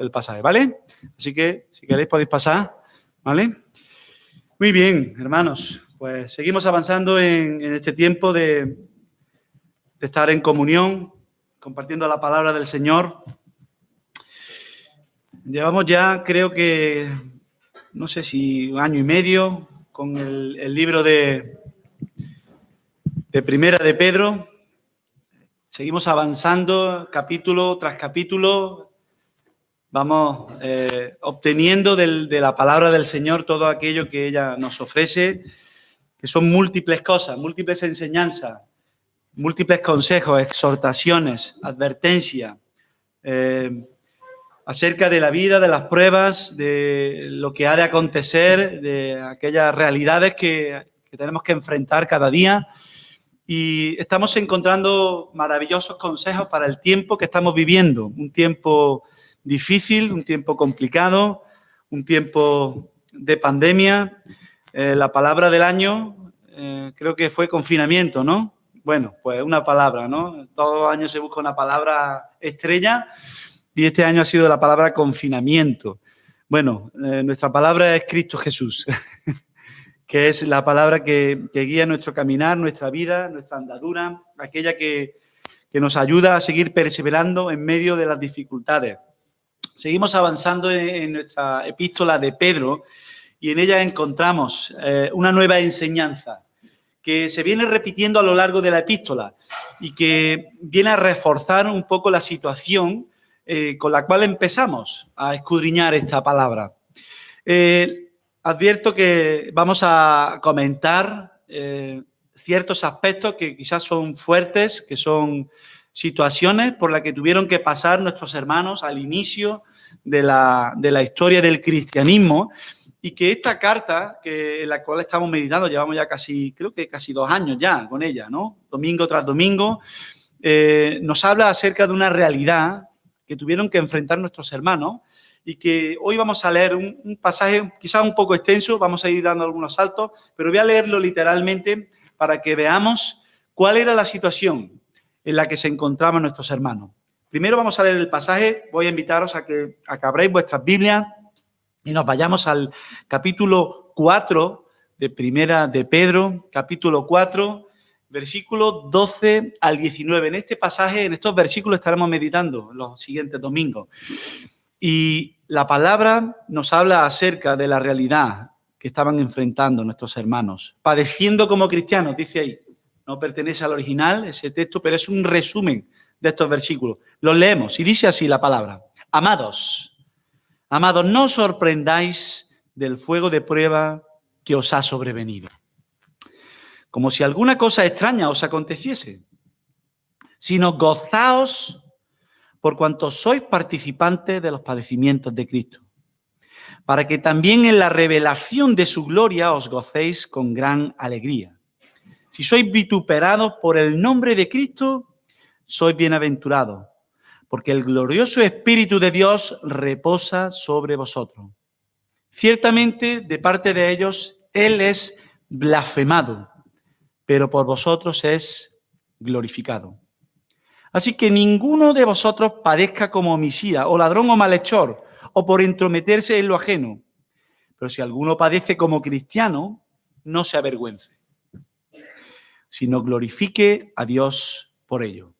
el pasaje, ¿vale? Así que, si queréis, podéis pasar, ¿vale? Muy bien, hermanos, pues seguimos avanzando en este tiempo de estar en comunión, compartiendo la palabra del Señor. Llevamos ya, creo que, no sé si 1 año y medio, con el libro de Primera de Pedro. Seguimos avanzando capítulo tras capítulo. Vamos obteniendo de la palabra del Señor todo aquello que ella nos ofrece, que son múltiples cosas, múltiples enseñanzas, múltiples consejos, exhortaciones, advertencias, acerca de la vida, de las pruebas, de lo que ha de acontecer, de aquellas realidades que tenemos que enfrentar cada día. Y estamos encontrando maravillosos consejos para el tiempo que estamos viviendo, un tiempo difícil, un tiempo complicado, un tiempo de pandemia. La palabra del año creo que fue confinamiento, ¿no? Bueno, pues una palabra, ¿no? Todos los años se busca una palabra estrella y este año ha sido la palabra confinamiento. Bueno, nuestra palabra es Cristo Jesús, que es la palabra que guía nuestro caminar, nuestra vida, nuestra andadura, aquella que nos ayuda a seguir perseverando en medio de las dificultades. Seguimos avanzando en nuestra epístola de Pedro y en ella encontramos una nueva enseñanza que se viene repitiendo a lo largo de la epístola y que viene a reforzar un poco la situación con la cual empezamos a escudriñar esta palabra. Advierto que vamos a comentar ciertos aspectos que quizás son fuertes, que son situaciones por las que tuvieron que pasar nuestros hermanos al inicio de la historia del cristianismo, y que esta carta, en la cual estamos meditando, llevamos ya creo que casi 2 años ya con ella, ¿no? Domingo tras domingo, nos habla acerca de una realidad que tuvieron que enfrentar nuestros hermanos y que hoy vamos a leer un pasaje quizás un poco extenso, vamos a ir dando algunos saltos, pero voy a leerlo literalmente para que veamos cuál era la situación en la que se encontraban nuestros hermanos. Primero vamos a leer el pasaje, voy a invitaros a que abráis vuestras Biblias y nos vayamos al capítulo 4 de Primera de Pedro, capítulo 4, versículos 12 al 19. En este pasaje, en estos versículos estaremos meditando los siguientes domingos. Y la palabra nos habla acerca de la realidad que estaban enfrentando nuestros hermanos, padeciendo como cristianos, dice ahí. No pertenece al original ese texto, pero es un resumen de estos versículos. Los leemos y dice así la palabra. Amados, no os sorprendáis del fuego de prueba que os ha sobrevenido, como si alguna cosa extraña os aconteciese, sino gozaos por cuanto sois participantes de los padecimientos de Cristo, para que también en la revelación de su gloria os gocéis con gran alegría. Si sois vituperados por el nombre de Cristo, sois bienaventurados, porque el glorioso Espíritu de Dios reposa sobre vosotros. Ciertamente, de parte de ellos, Él es blasfemado, pero por vosotros es glorificado. Así que ninguno de vosotros padezca como homicida, o ladrón o malhechor, o por entrometerse en lo ajeno. Pero si alguno padece como cristiano, no se avergüence, sino glorifique a Dios por ello.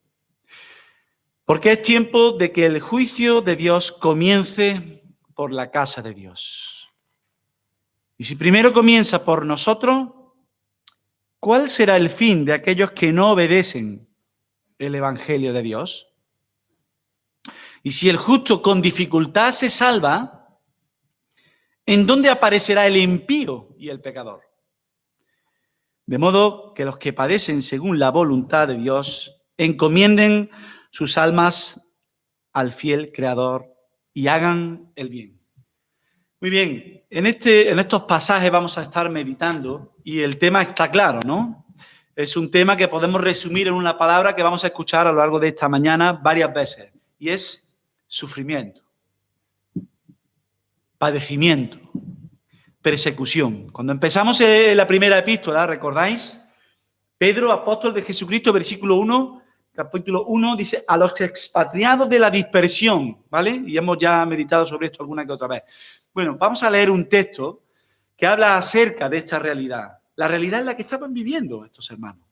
Porque es tiempo de que el juicio de Dios comience por la casa de Dios. Y si primero comienza por nosotros, ¿cuál será el fin de aquellos que no obedecen el Evangelio de Dios? Y si el justo con dificultad se salva, ¿en dónde aparecerá el impío y el pecador? De modo que los que padecen según la voluntad de Dios encomienden sus almas al fiel Creador y hagan el bien. Muy bien, en estos pasajes vamos a estar meditando y el tema está claro, ¿no? Es un tema que podemos resumir en una palabra que vamos a escuchar a lo largo de esta mañana varias veces, y es sufrimiento, padecimiento, persecución. Cuando empezamos la primera epístola, ¿recordáis? Pedro, apóstol de Jesucristo, versículo 1, capítulo 1, dice a los expatriados de la dispersión, ¿vale? Y hemos ya meditado sobre esto alguna que otra vez. Bueno, vamos a leer un texto que habla acerca de esta realidad, la realidad en la que estaban viviendo estos hermanos.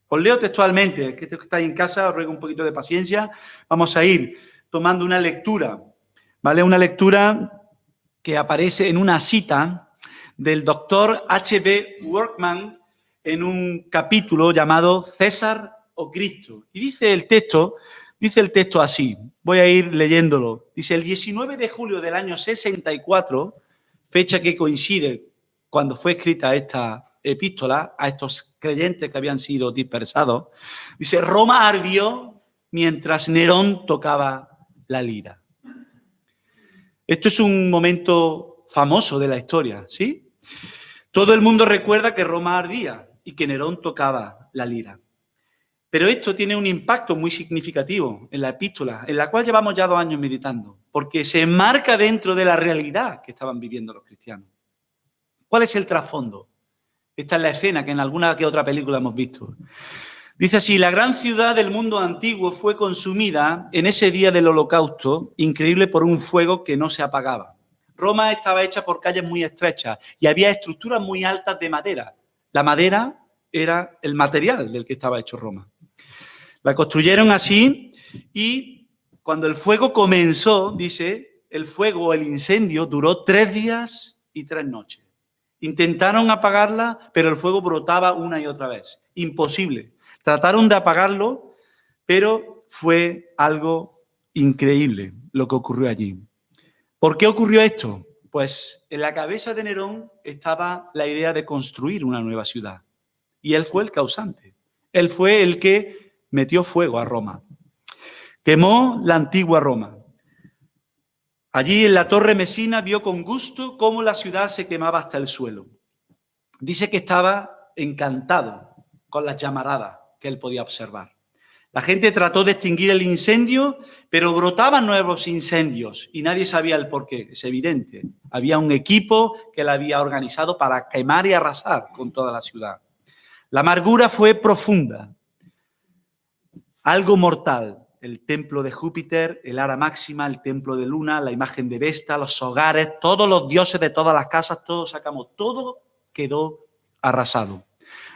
Os leo textualmente, que estáis en casa, os ruego un poquito de paciencia. Vamos a ir tomando una lectura, ¿vale? Una lectura que aparece en una cita del doctor H.B. Workman en un capítulo llamado César o Cristo. Y dice el texto así, voy a ir leyéndolo. Dice, el 19 de julio del año 64, fecha que coincide cuando fue escrita esta epístola a estos creyentes que habían sido dispersados, dice, Roma ardió mientras Nerón tocaba la lira. Esto es un momento famoso de la historia, ¿sí? Todo el mundo recuerda que Roma ardía y que Nerón tocaba la lira. Pero esto tiene un impacto muy significativo en la epístola, en la cual llevamos ya 2 años meditando, porque se enmarca dentro de la realidad que estaban viviendo los cristianos. ¿Cuál es el trasfondo? Esta es la escena que en alguna que otra película hemos visto. Dice así, la gran ciudad del mundo antiguo fue consumida en ese día del holocausto, increíble, por un fuego que no se apagaba. Roma estaba hecha por calles muy estrechas y había estructuras muy altas de madera. La madera era el material del que estaba hecho Roma. La construyeron así y cuando el fuego comenzó, dice, el fuego o el incendio duró 3 días y 3 noches. Intentaron apagarla, pero el fuego brotaba una y otra vez. Imposible. Trataron de apagarlo, pero fue algo increíble lo que ocurrió allí. ¿Por qué ocurrió esto? Pues en la cabeza de Nerón estaba la idea de construir una nueva ciudad. Y él fue el causante. Él fue el que metió fuego a Roma. Quemó la antigua Roma. Allí en la Torre Mesina vio con gusto cómo la ciudad se quemaba hasta el suelo. Dice que estaba encantado con las llamaradas que él podía observar. La gente trató de extinguir el incendio, pero brotaban nuevos incendios y nadie sabía el porqué. Es evidente. Había un equipo que la había organizado para quemar y arrasar con toda la ciudad. La amargura fue profunda. Algo mortal. El templo de Júpiter, el Ara Máxima, el templo de Luna, la imagen de Vesta, los hogares, todos los dioses de todas las casas, todo sacamos, todo quedó arrasado.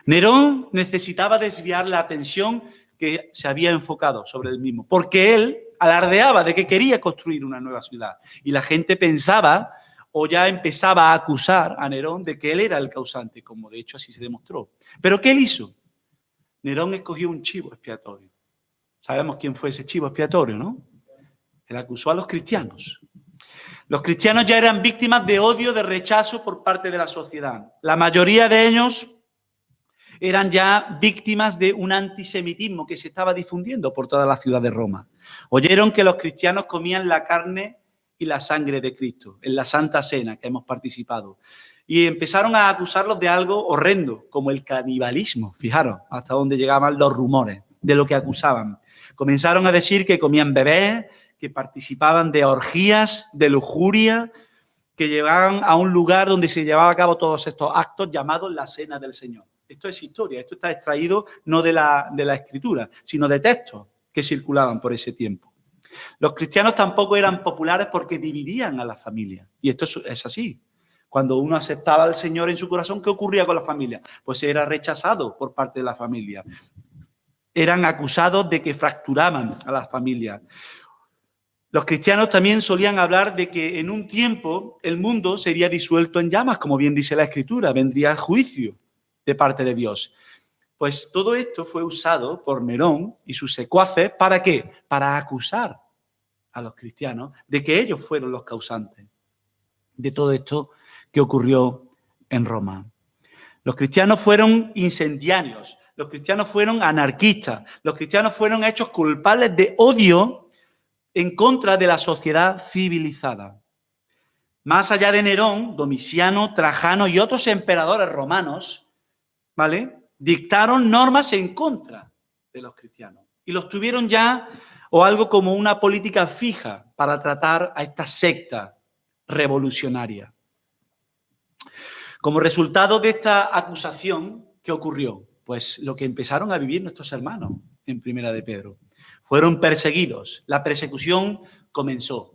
Nerón necesitaba desviar la atención que se había enfocado sobre él mismo, porque él alardeaba de que quería construir una nueva ciudad y la gente pensaba o ya empezaba a acusar a Nerón de que él era el causante, como de hecho así se demostró. ¿Pero qué él hizo? Nerón escogió un chivo expiatorio. Sabemos quién fue ese chivo expiatorio, ¿no? Él acusó a los cristianos. Los cristianos ya eran víctimas de odio, de rechazo por parte de la sociedad. La mayoría de ellos eran ya víctimas de un antisemitismo que se estaba difundiendo por toda la ciudad de Roma. Oyeron que los cristianos comían la carne y la sangre de Cristo en la Santa Cena que hemos participado. Y empezaron a acusarlos de algo horrendo, como el canibalismo. Fijaros hasta dónde llegaban los rumores de lo que acusaban. Comenzaron a decir que comían bebés, que participaban de orgías, de lujuria, que llevaban a un lugar donde se llevaban a cabo todos estos actos llamados la Cena del Señor. Esto es historia, esto está extraído no de la Escritura, sino de textos que circulaban por ese tiempo. Los cristianos tampoco eran populares porque dividían a las familias. Y esto es así. Cuando uno aceptaba al Señor en su corazón, ¿qué ocurría con la familia? Pues era rechazado por parte de la familia. Eran acusados de que fracturaban a las familias. Los cristianos también solían hablar de que en un tiempo el mundo sería disuelto en llamas, como bien dice la Escritura, vendría juicio de parte de Dios. Pues todo esto fue usado por Nerón y sus secuaces, ¿para qué? Para acusar a los cristianos de que ellos fueron los causantes de todo esto que ocurrió en Roma. Los cristianos fueron incendiarios, los cristianos fueron anarquistas, los cristianos fueron hechos culpables de odio en contra de la sociedad civilizada. Más allá de Nerón, Domiciano, Trajano y otros emperadores romanos, ¿vale?, dictaron normas en contra de los cristianos y los tuvieron ya o algo como una política fija para tratar a esta secta revolucionaria. Como resultado de esta acusación, ¿qué ocurrió? Pues lo que empezaron a vivir nuestros hermanos. en Primera de Pedro. Fueron perseguidos. La persecución comenzó.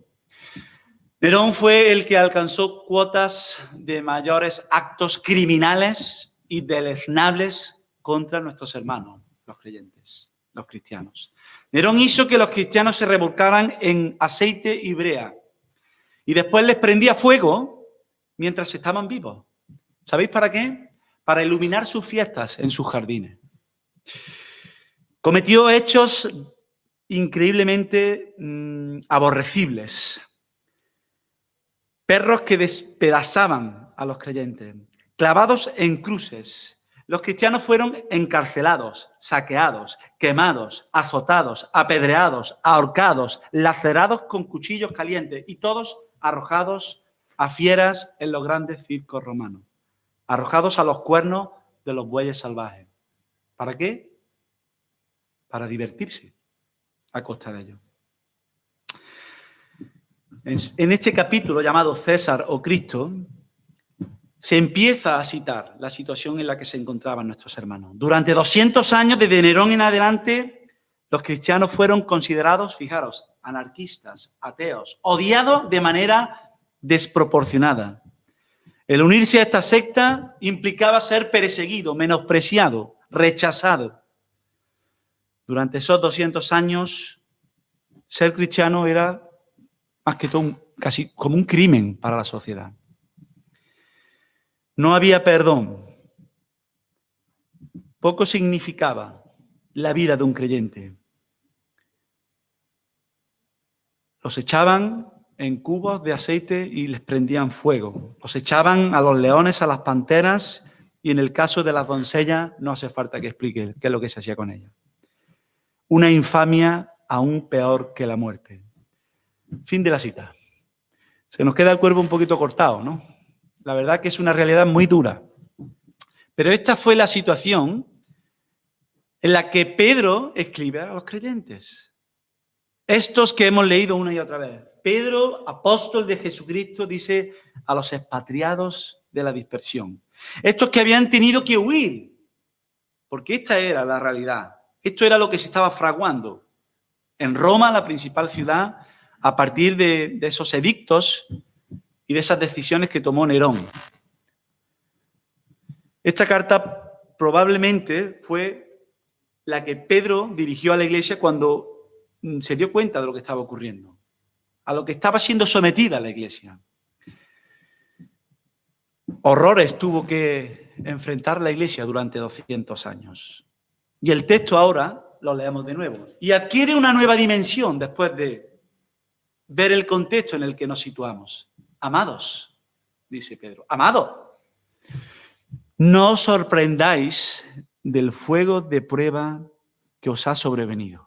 Nerón fue el que alcanzó cuotas de mayores actos criminales y deleznables contra nuestros hermanos, los creyentes, los cristianos. Nerón hizo que los cristianos se revolcaran en aceite y brea y después les prendía fuego mientras estaban vivos. ¿Sabéis para qué? Para iluminar sus fiestas en sus jardines. Cometió hechos increíblemente aborrecibles. Perros que despedazaban a los creyentes, clavados en cruces. Los cristianos fueron encarcelados, saqueados, quemados, azotados, apedreados, ahorcados, lacerados con cuchillos calientes y todos arrojados a fieras en los grandes circos romanos, arrojados a los cuernos de los bueyes salvajes. ¿Para qué? Para divertirse a costa de ellos. En este capítulo llamado César o Cristo, se empieza a citar la situación en la que se encontraban nuestros hermanos. Durante 200 años, desde Nerón en adelante, los cristianos fueron considerados, fijaros, anarquistas, ateos, odiados de manera desproporcionada. El unirse a esta secta implicaba ser perseguido, menospreciado, rechazado. Durante esos 200 años, ser cristiano era más que todo casi como un crimen para la sociedad. No había perdón. Poco significaba la vida de un creyente. Los echaban en cubos de aceite y les prendían fuego. Los echaban a los leones, a las panteras, y en el caso de las doncellas no hace falta que explique qué es lo que se hacía con ellas. Una infamia aún peor que la muerte. Fin de la cita. Se nos queda el cuerpo un poquito cortado, ¿no? La verdad que es una realidad muy dura. Pero esta fue la situación en la que Pedro escribe a los creyentes. Estos que hemos leído una y otra vez. Pedro, apóstol de Jesucristo, dice a los expatriados de la dispersión. Estos que habían tenido que huir, porque esta era la realidad. Esto era lo que se estaba fraguando en Roma, la principal ciudad, a partir de esos edictos y de esas decisiones que tomó Nerón. Esta carta probablemente fue la que Pedro dirigió a la iglesia cuando se dio cuenta de lo que estaba ocurriendo, a lo que estaba siendo sometida la iglesia. Horrores tuvo que enfrentar la iglesia durante 200 años. Y el texto ahora lo leemos de nuevo. Y adquiere una nueva dimensión después de ver el contexto en el que nos situamos. Amados, dice Pedro, amados, no os sorprendáis del fuego de prueba que os ha sobrevenido.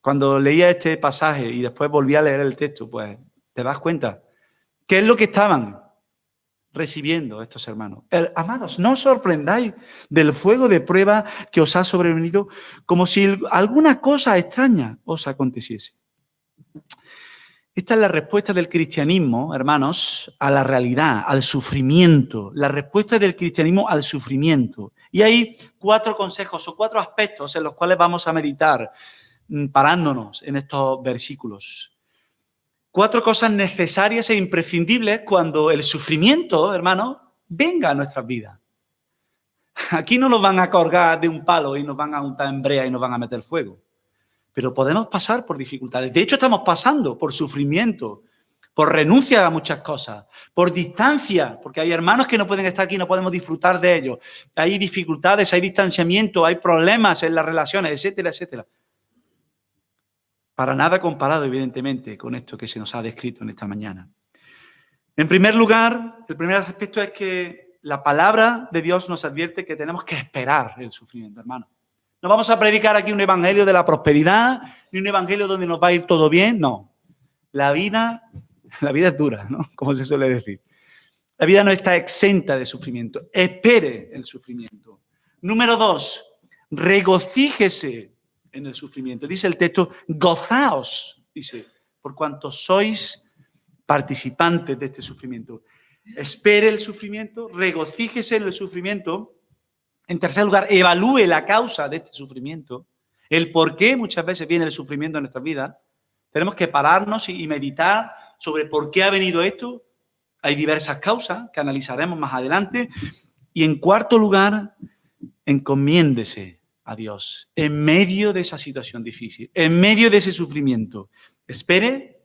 Cuando leía este pasaje y después volví a leer el texto, pues te das cuenta. ¿Qué es lo que estaban recibiendo estos hermanos? Amados, no os sorprendáis del fuego de prueba que os ha sobrevenido como si alguna cosa extraña os aconteciese. Esta es la respuesta del cristianismo, hermanos, a la realidad, al sufrimiento. La respuesta del cristianismo al sufrimiento. Y hay 4 consejos o 4 aspectos en los cuales vamos a meditar, parándonos en estos versículos. 4 cosas necesarias e imprescindibles cuando el sufrimiento, hermanos, venga a nuestras vidas. Aquí no nos van a colgar de un palo y nos van a untar en brea y nos van a meter fuego. Pero podemos pasar por dificultades. De hecho, estamos pasando por sufrimiento, por renuncia a muchas cosas, por distancia, porque hay hermanos que no pueden estar aquí, no podemos disfrutar de ellos. Hay dificultades, hay distanciamiento, hay problemas en las relaciones, etcétera, etcétera. Para nada comparado, evidentemente, con esto que se nos ha descrito en esta mañana. En primer lugar, el primer aspecto es que la palabra de Dios nos advierte que tenemos que esperar el sufrimiento, hermano. No vamos a predicar aquí un evangelio de la prosperidad, ni un evangelio donde nos va a ir todo bien, no. La vida es dura, ¿no? Como se suele decir. La vida no está exenta de sufrimiento. Espere el sufrimiento. Número 2, regocíjese en el sufrimiento. Dice el texto, gozaos, dice, por cuanto sois participantes de este sufrimiento. Espere el sufrimiento, regocíjese en el sufrimiento. En tercer lugar, evalúe la causa de este sufrimiento, el por qué muchas veces viene el sufrimiento en nuestra vida. Tenemos que pararnos y meditar sobre por qué ha venido esto. Hay diversas causas que analizaremos más adelante. Y en cuarto lugar, encomiéndese a Dios en medio de esa situación difícil, en medio de ese sufrimiento. Espere,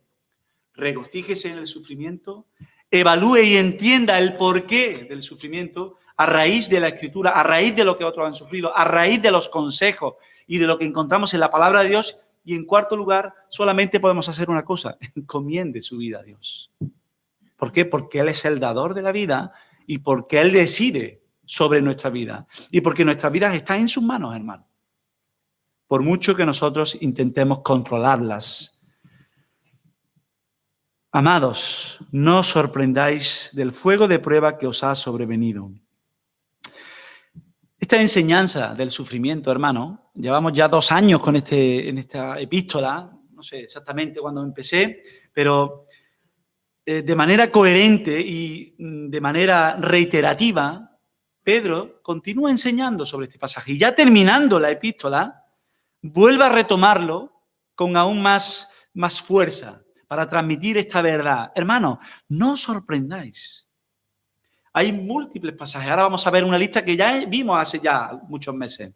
regocíjese en el sufrimiento, evalúe y entienda el porqué del sufrimiento a raíz de la Escritura, a raíz de lo que otros han sufrido, a raíz de los consejos y de lo que encontramos en la palabra de Dios. Y en cuarto lugar, solamente podemos hacer una cosa: encomiende su vida a Dios. ¿Por qué? Porque Él es el dador de la vida y porque Él decide sobre nuestra vida y porque nuestras vidas están en sus manos, hermano. Por mucho que nosotros intentemos controlarlas. Amados, no os sorprendáis del fuego de prueba que os ha sobrevenido. Esta enseñanza del sufrimiento, hermano, llevamos ya 2 años con en esta epístola, no sé exactamente cuándo empecé, pero de manera coherente y de manera reiterativa, Pedro continúa enseñando sobre este pasaje. Y ya terminando la epístola, vuelve a retomarlo con aún más fuerza para transmitir esta verdad. Hermano, no os sorprendáis. Hay múltiples pasajes. Ahora vamos a ver una lista que ya vimos hace ya muchos meses.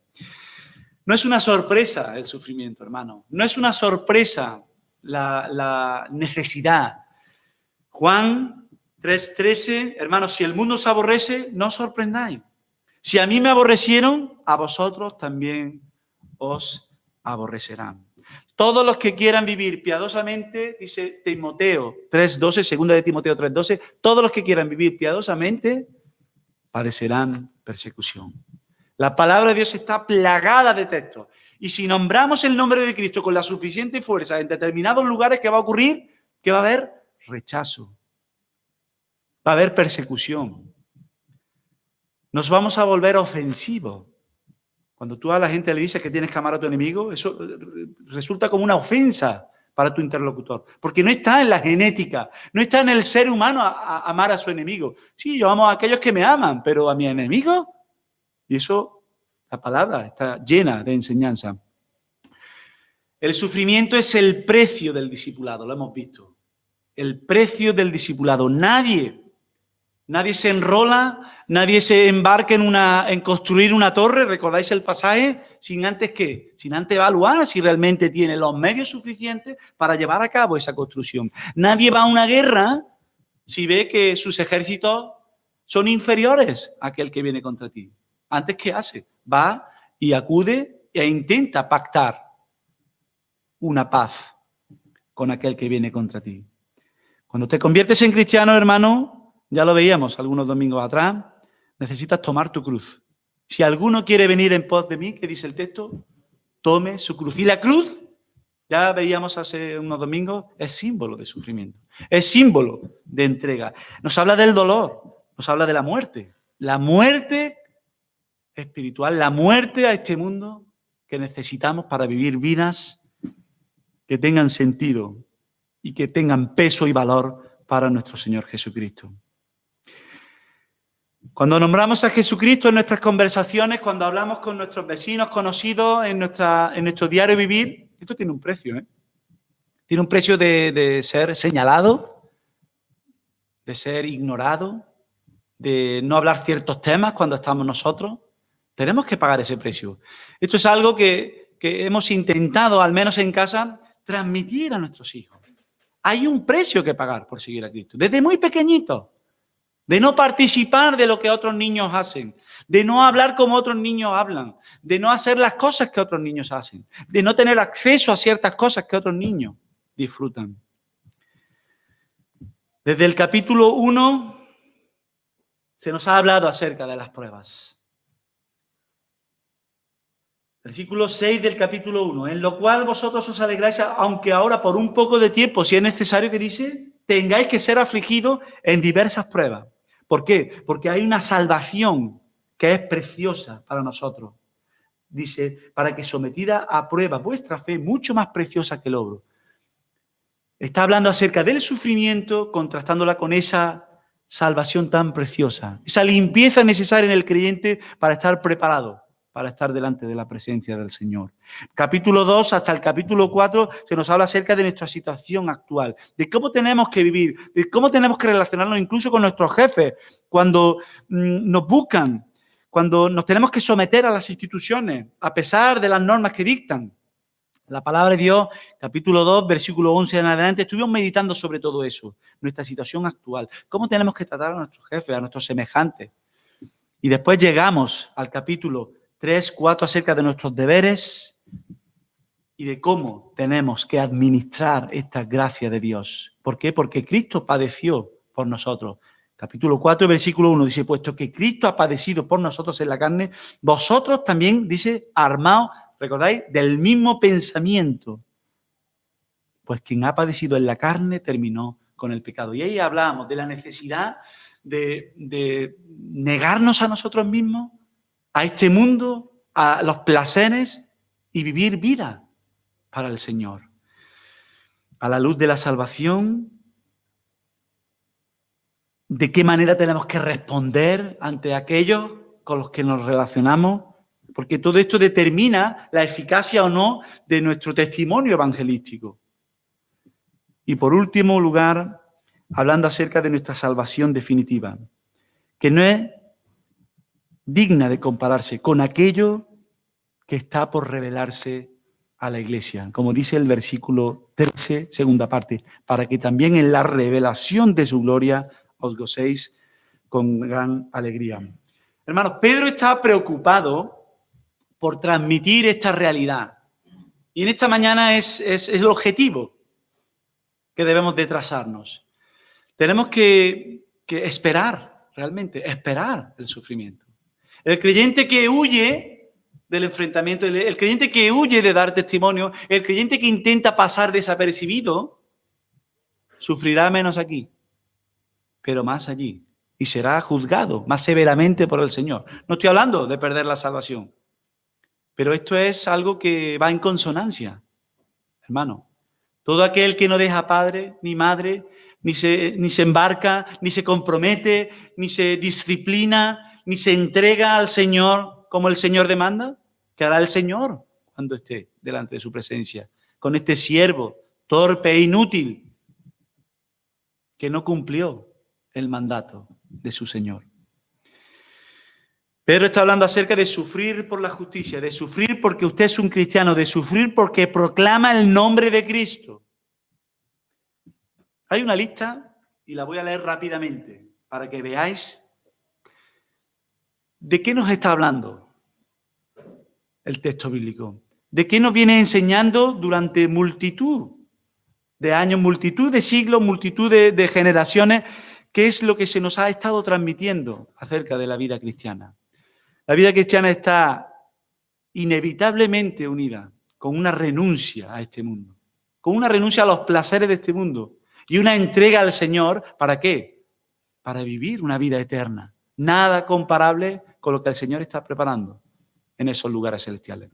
No es una sorpresa el sufrimiento, hermano. No es una sorpresa la necesidad. Juan 3:13, hermanos, si el mundo os aborrece, no os sorprendáis. Si a mí me aborrecieron, a vosotros también os aborrecerán. Todos los que quieran vivir piadosamente, dice Timoteo 3:12, segunda de Timoteo 3:12, todos los que quieran vivir piadosamente padecerán persecución. La palabra de Dios está plagada de textos. Y si nombramos el nombre de Cristo con la suficiente fuerza en determinados lugares, ¿qué va a ocurrir? ¿Qué va a haber? Rechazo. Va a haber persecución. Nos vamos a volver ofensivos. Cuando tú a la gente le dices que tienes que amar a tu enemigo, eso resulta como una ofensa para tu interlocutor. Porque no está en la genética, no está en el ser humano a amar a su enemigo. Sí, yo amo a aquellos que me aman, pero a mi enemigo. Y eso, la palabra está llena de enseñanza. El sufrimiento es el precio del discipulado, lo hemos visto. El precio del discipulado. Nadie se enrola, nadie se embarca en construir una torre, ¿recordáis el pasaje? Sin antes ¿qué? Sin antes evaluar si realmente tiene los medios suficientes para llevar a cabo esa construcción. Nadie va a una guerra si ve que sus ejércitos son inferiores a aquel que viene contra ti. Antes, ¿qué hace? Va y acude e intenta pactar una paz con aquel que viene contra ti. Cuando te conviertes en cristiano, hermano, ya lo veíamos algunos domingos atrás, necesitas tomar tu cruz. Si alguno quiere venir en pos de mí, ¿qué dice el texto? Tome su cruz. Y la cruz, ya veíamos hace unos domingos, es símbolo de sufrimiento. Es símbolo de entrega. Nos habla del dolor, nos habla de la muerte. La muerte espiritual, la muerte a este mundo que necesitamos para vivir vidas que tengan sentido y que tengan peso y valor para nuestro Señor Jesucristo. Cuando nombramos a Jesucristo en nuestras conversaciones, cuando hablamos con nuestros vecinos, conocidos, en nuestro diario vivir, esto tiene un precio, ¿eh? Tiene un precio de ser señalado, de ser ignorado, de no hablar ciertos temas cuando estamos nosotros. Tenemos que pagar ese precio. Esto es algo que hemos intentado, al menos en casa, transmitir a nuestros hijos. Hay un precio que pagar por seguir a Cristo. Desde muy pequeñito. De no participar de lo que otros niños hacen. De no hablar como otros niños hablan. De no hacer las cosas que otros niños hacen. De no tener acceso a ciertas cosas que otros niños disfrutan. Desde el capítulo 1 se nos ha hablado acerca de las pruebas. Versículo 6 del capítulo 1, en lo cual vosotros os alegráis, aunque ahora por un poco de tiempo, si es necesario, que dice, tengáis que ser afligidos en diversas pruebas. ¿Por qué? Porque hay una salvación que es preciosa para nosotros. Dice, para que sometida a prueba vuestra fe, mucho más preciosa que el oro. Está hablando acerca del sufrimiento, contrastándola con esa salvación tan preciosa, esa limpieza necesaria en el creyente para estar preparado, para estar delante de la presencia del Señor. Capítulo 2 hasta el capítulo 4 se nos habla acerca de nuestra situación actual, de cómo tenemos que vivir, de cómo tenemos que relacionarnos incluso con nuestros jefes cuando nos buscan, cuando nos tenemos que someter a las instituciones, a pesar de las normas que dictan. La palabra de Dios, capítulo 2, versículo 11 en adelante, estuvimos meditando sobre todo eso, nuestra situación actual, cómo tenemos que tratar a nuestros jefes, a nuestros semejantes. Y después llegamos al capítulo 3, 4 acerca de nuestros deberes y de cómo tenemos que administrar esta gracia de Dios. ¿Por qué? Porque Cristo padeció por nosotros. Capítulo 4, versículo 1 dice, puesto que Cristo ha padecido por nosotros en la carne, vosotros también, dice, armaos, ¿recordáis? Del mismo pensamiento. Pues quien ha padecido en la carne terminó con el pecado. Y ahí hablábamos de la necesidad de negarnos a nosotros mismos, a este mundo, a los placeres y vivir vida para el Señor. A la luz de la salvación, ¿de qué manera tenemos que responder ante aquellos con los que nos relacionamos? Porque todo esto determina la eficacia o no de nuestro testimonio evangelístico. Y por último lugar, hablando acerca de nuestra salvación definitiva, que no es digna de compararse con aquello que está por revelarse a la iglesia. Como dice el versículo 13, segunda parte, para que también en la revelación de su gloria os gocéis con gran alegría. Hermanos, Pedro está preocupado por transmitir esta realidad. Y en esta mañana es el objetivo que debemos de trazarnos. Tenemos que esperar, realmente, esperar el sufrimiento. El creyente que huye del enfrentamiento, el creyente que huye de dar testimonio, el creyente que intenta pasar desapercibido, sufrirá menos aquí, pero más allí. Y será juzgado más severamente por el Señor. No estoy hablando de perder la salvación, pero esto es algo que va en consonancia, hermano. Todo aquel que no deja padre ni madre, ni se embarca, ni se compromete, ni se disciplina, ni se entrega al Señor como el Señor demanda, ¿qué hará el Señor cuando esté delante de su presencia? Con este siervo torpe e inútil que no cumplió el mandato de su Señor. Pedro está hablando acerca de sufrir por la justicia, de sufrir porque usted es un cristiano, de sufrir porque proclama el nombre de Cristo. Hay una lista y la voy a leer rápidamente para que veáis de qué nos está hablando el texto bíblico. De qué nos viene enseñando durante multitud de años, multitud de siglos, multitud de generaciones, qué es lo que se nos ha estado transmitiendo acerca de la vida cristiana. La vida cristiana está inevitablemente unida con una renuncia a este mundo, con una renuncia a los placeres de este mundo y una entrega al Señor, ¿para qué? Para vivir una vida eterna. Nada comparable con lo que el Señor está preparando en esos lugares celestiales.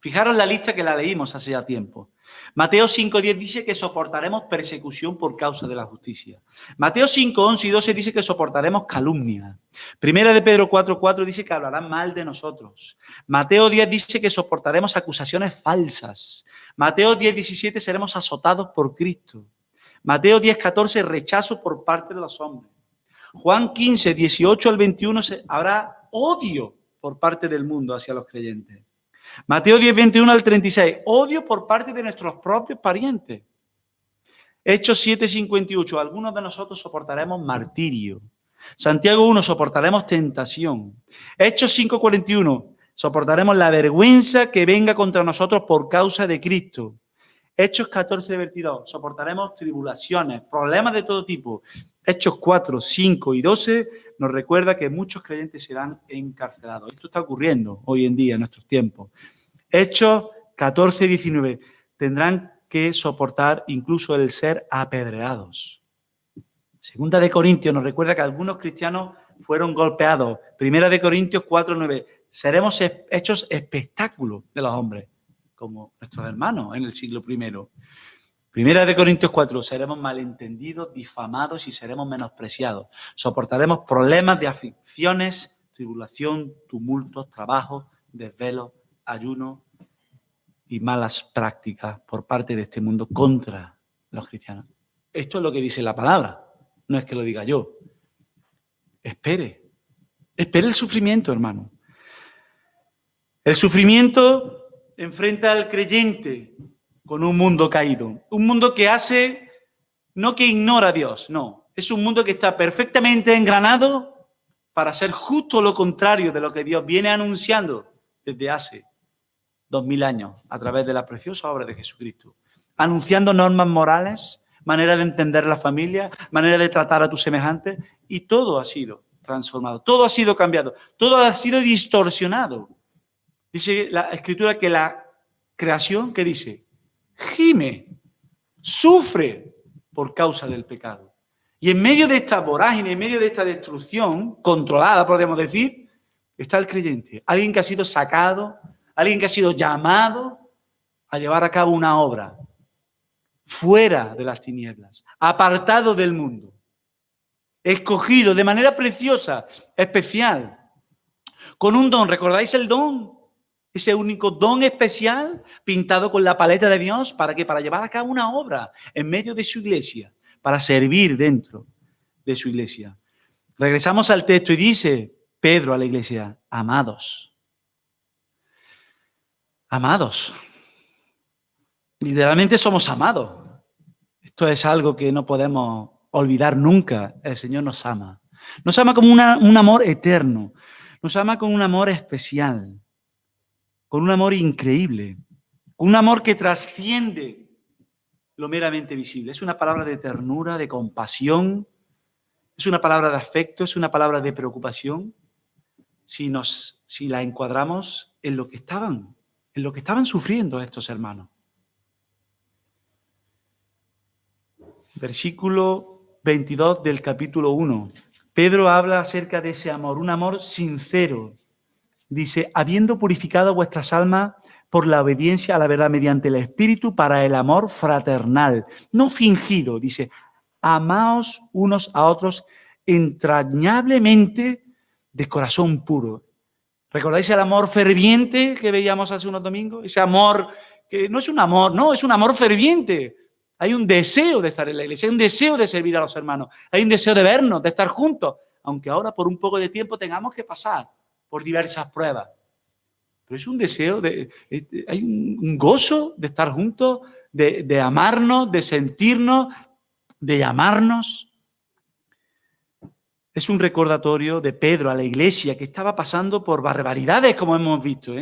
Fijaros la lista que la leímos hace ya tiempo. Mateo 5:10 dice que soportaremos persecución por causa de la justicia. Mateo 5:11 y 12 dice que soportaremos calumnia. Primera de Pedro 4:4 dice que hablarán mal de nosotros. Mateo 10 dice que soportaremos acusaciones falsas. Mateo 10:17 seremos azotados por Cristo. Mateo 10:14 rechazo por parte de los hombres. Juan 15:18 al 21 habrá odio por parte del mundo hacia los creyentes. Mateo 10:21 al 36, odio por parte de nuestros propios parientes. Hechos 7:58, algunos de nosotros soportaremos martirio. Santiago 1, soportaremos tentación. Hechos 5:41, soportaremos la vergüenza que venga contra nosotros por causa de Cristo. Hechos 14:22, soportaremos tribulaciones, problemas de todo tipo. Hechos 4, 5 y 12 nos recuerda que muchos creyentes serán encarcelados. Esto está ocurriendo hoy en día, en nuestros tiempos. Hechos 14:19, tendrán que soportar incluso el ser apedreados. Segunda de Corintios nos recuerda que algunos cristianos fueron golpeados. Primera de Corintios 4:9, seremos hechos espectáculo de los hombres, como nuestros hermanos en el siglo I. Primera de Corintios 4, seremos malentendidos, difamados y seremos menospreciados. Soportaremos problemas de aflicciones, tribulación, tumultos, trabajos, desvelos, ayunos y malas prácticas por parte de este mundo contra los cristianos. Esto es lo que dice la palabra, no es que lo diga yo. Espere el sufrimiento, hermano. El sufrimiento enfrenta al creyente con un mundo caído. Un mundo que hace, no que ignora a Dios, no. Es un mundo que está perfectamente engranado para hacer justo lo contrario de lo que Dios viene anunciando desde hace 2000 años a través de la preciosa obra de Jesucristo. Anunciando normas morales, manera de entender la familia, manera de tratar a tus semejantes, y todo ha sido transformado, todo ha sido cambiado, todo ha sido distorsionado. Dice la Escritura que la creación, ¿qué dice? Gime, sufre por causa del pecado. Y en medio de esta vorágine, en medio de esta destrucción controlada, podemos decir, está el creyente. Alguien que ha sido sacado, alguien que ha sido llamado a llevar a cabo una obra fuera de las tinieblas, apartado del mundo, escogido de manera preciosa, especial, con un don. ¿Recordáis el don? Ese único don especial pintado con la paleta de Dios, ¿para qué? Para llevar a cabo una obra en medio de su iglesia, para servir dentro de su iglesia. Regresamos al texto y dice Pedro a la iglesia, amados. Amados. Literalmente somos amados. Esto es algo que no podemos olvidar nunca. El Señor nos ama. Nos ama como un amor eterno. Nos ama con un amor especial. Con un amor increíble, con un amor que trasciende lo meramente visible. Es una palabra de ternura, de compasión, es una palabra de afecto, es una palabra de preocupación, si la encuadramos en lo que estaban sufriendo estos hermanos. Versículo 22 del capítulo 1. Pedro habla acerca de ese amor, un amor sincero. Dice, habiendo purificado vuestras almas por la obediencia a la verdad mediante el Espíritu para el amor fraternal, no fingido. Dice, amaos unos a otros entrañablemente de corazón puro. ¿Recordáis el amor ferviente que veíamos hace unos domingos? Ese amor que no es un amor, no, es un amor ferviente. Hay un deseo de estar en la iglesia, hay un deseo de servir a los hermanos, hay un deseo de vernos, de estar juntos, aunque ahora por un poco de tiempo tengamos que pasar por diversas pruebas. Pero es un deseo, hay un gozo de estar juntos, de amarnos, de sentirnos, de llamarnos. Es un recordatorio de Pedro a la iglesia que estaba pasando por barbaridades, como hemos visto,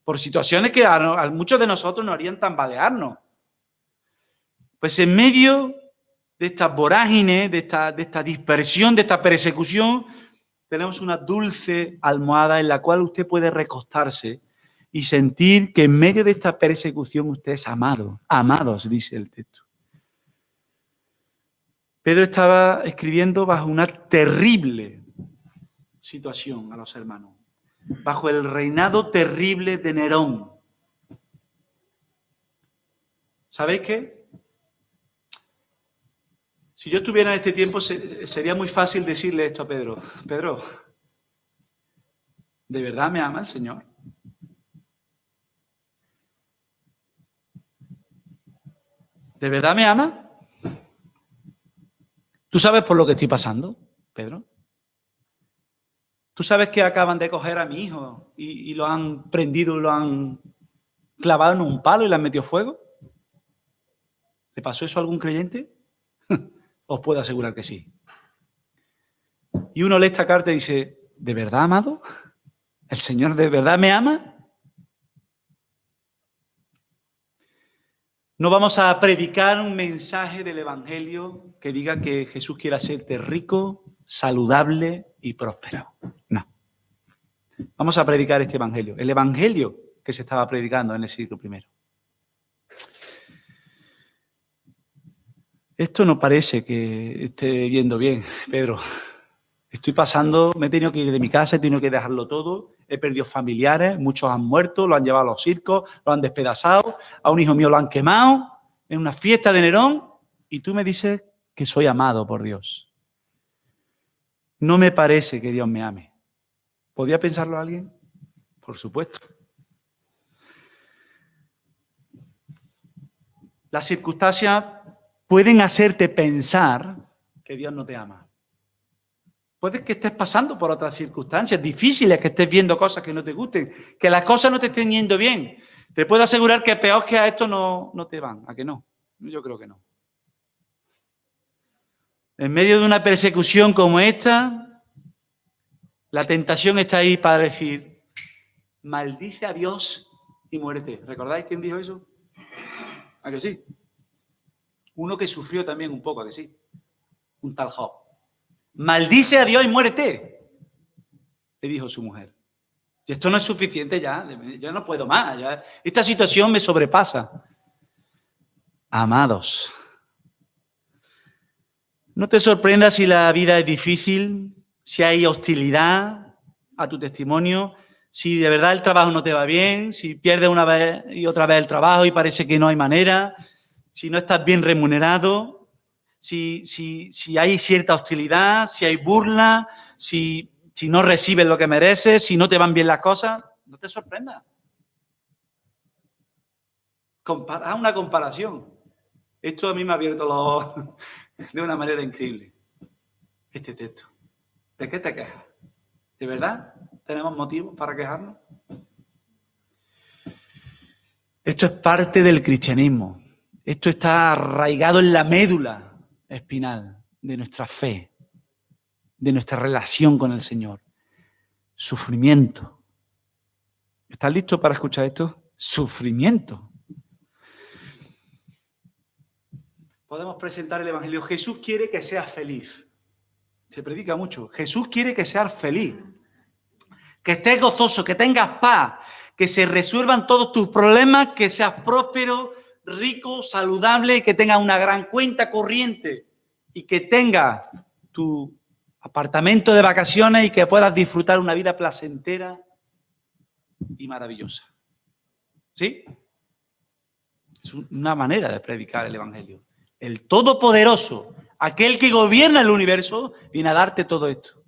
por situaciones que a muchos de nosotros nos harían tambalearnos. Pues en medio de esta vorágine, de esta dispersión, de esta persecución, tenemos una dulce almohada en la cual usted puede recostarse y sentir que en medio de esta persecución usted es amado. Amados, dice el texto. Pedro estaba escribiendo bajo una terrible situación a los hermanos, bajo el reinado terrible de Nerón. ¿Sabéis qué? Si yo estuviera en este tiempo, sería muy fácil decirle esto a Pedro. Pedro, ¿de verdad me ama el Señor? ¿De verdad me ama? ¿Tú sabes por lo que estoy pasando, Pedro? ¿Tú sabes que acaban de coger a mi hijo y lo han prendido, lo han clavado en un palo y le han metido fuego? ¿Le pasó eso a algún creyente? Os puedo asegurar que sí. Y uno lee esta carta y dice, ¿de verdad, amado? ¿El Señor de verdad me ama? No vamos a predicar un mensaje del Evangelio que diga que Jesús quiere hacerte rico, saludable y próspero. No. Vamos a predicar este Evangelio, el Evangelio que se estaba predicando en el siglo I. Esto no parece que esté yendo bien, Pedro. Estoy pasando, me he tenido que ir de mi casa, he tenido que dejarlo todo, he perdido familiares, muchos han muerto, lo han llevado a los circos, lo han despedazado, a un hijo mío lo han quemado, en una fiesta de Nerón y tú me dices que soy amado por Dios. No me parece que Dios me ame. ¿Podría pensarlo alguien? Por supuesto. Las circunstancias pueden hacerte pensar que Dios no te ama. Puede que estés pasando por otras circunstancias difíciles, que estés viendo cosas que no te gusten, que las cosas no te estén yendo bien. Te puedo asegurar que peor que a esto no te van. ¿A que no? Yo creo que no. En medio de una persecución como esta, la tentación está ahí para decir, maldice a Dios y muérete. ¿Recordáis quién dijo eso? ¿A que sí? Uno que sufrió también un poco, ¿a que sí? Un tal Job. Maldice a Dios y muérete, le dijo su mujer. Y esto no es suficiente ya, yo no puedo más. Ya. Esta situación me sobrepasa. Amados, no te sorprendas si la vida es difícil, si hay hostilidad a tu testimonio, si de verdad el trabajo no te va bien, si pierdes una vez y otra vez el trabajo y parece que no hay manera, si no estás bien remunerado, si hay cierta hostilidad, si hay burla, si no recibes lo que mereces, si no te van bien las cosas, no te sorprendas. Haz una comparación. Esto a mí me ha abierto los ojos de una manera increíble. Este texto. ¿De qué te quejas? ¿De verdad tenemos motivos para quejarnos? Esto es parte del cristianismo. Esto está arraigado en la médula espinal de nuestra fe, de nuestra relación con el Señor. Sufrimiento. ¿Estás listo para escuchar esto? Sufrimiento. Podemos presentar el Evangelio. Jesús quiere que seas feliz. Se predica mucho. Jesús quiere que seas feliz. Que estés gozoso, que tengas paz, que se resuelvan todos tus problemas, que seas próspero, rico, saludable, que tengas una gran cuenta corriente y que tengas tu apartamento de vacaciones y que puedas disfrutar una vida placentera y maravillosa. ¿Sí? Es una manera de predicar el Evangelio. El Todopoderoso, aquel que gobierna el universo, viene a darte todo esto.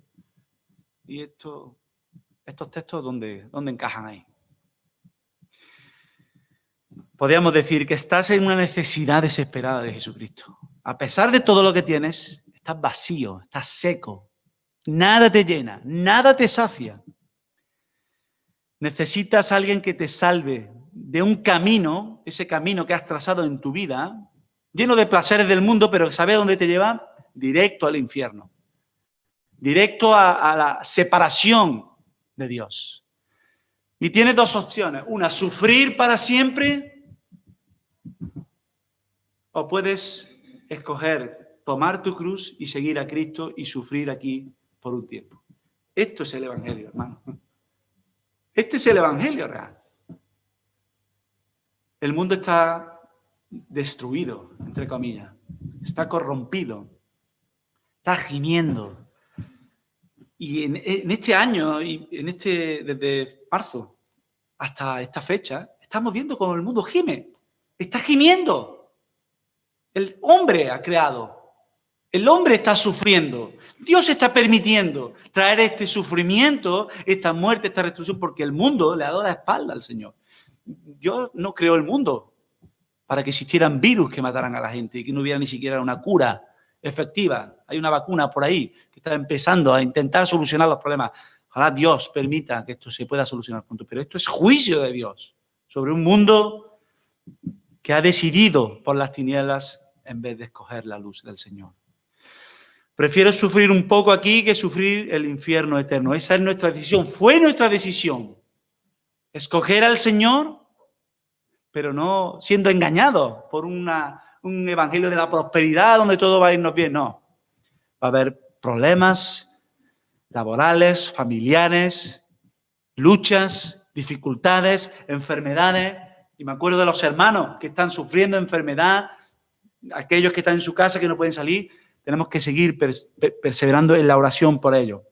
Y estos textos, ¿dónde encajan ahí? Podríamos decir que estás en una necesidad desesperada de Jesucristo. A pesar de todo lo que tienes, estás vacío, estás seco. Nada te llena, nada te sacia. Necesitas a alguien que te salve de un camino, ese camino que has trazado en tu vida, lleno de placeres del mundo, pero ¿sabes dónde te lleva? Directo al infierno. Directo a la separación de Dios. Y tienes dos opciones. Una, sufrir para siempre, o puedes escoger tomar tu cruz y seguir a Cristo y sufrir aquí por un tiempo. Esto es el Evangelio, hermano. Este es el Evangelio real. El mundo está destruido, entre comillas. Está corrompido. Está gimiendo. Y en este año, y desde marzo hasta esta fecha, estamos viendo cómo el mundo gime. Está gimiendo. El hombre ha creado. El hombre está sufriendo. Dios está permitiendo traer este sufrimiento, esta muerte, esta destrucción, porque el mundo le ha dado la espalda al Señor. Dios no creó el mundo para que existieran virus que mataran a la gente y que no hubiera ni siquiera una cura efectiva. Hay una vacuna por ahí que está empezando a intentar solucionar los problemas. Ojalá Dios permita que esto se pueda solucionar pronto. Pero esto es juicio de Dios sobre un mundo que ha decidido por las tinieblas en vez de escoger la luz del Señor. Prefiero sufrir un poco aquí que sufrir el infierno eterno. Esa es nuestra decisión. Fue nuestra decisión. Escoger al Señor, pero no siendo engañados por un evangelio de la prosperidad donde todo va a irnos bien. No. Va a haber problemas laborales, familiares, luchas, dificultades, enfermedades. Y me acuerdo de los hermanos que están sufriendo enfermedad, aquellos que están en su casa que no pueden salir. Tenemos que seguir perseverando en la oración por ello.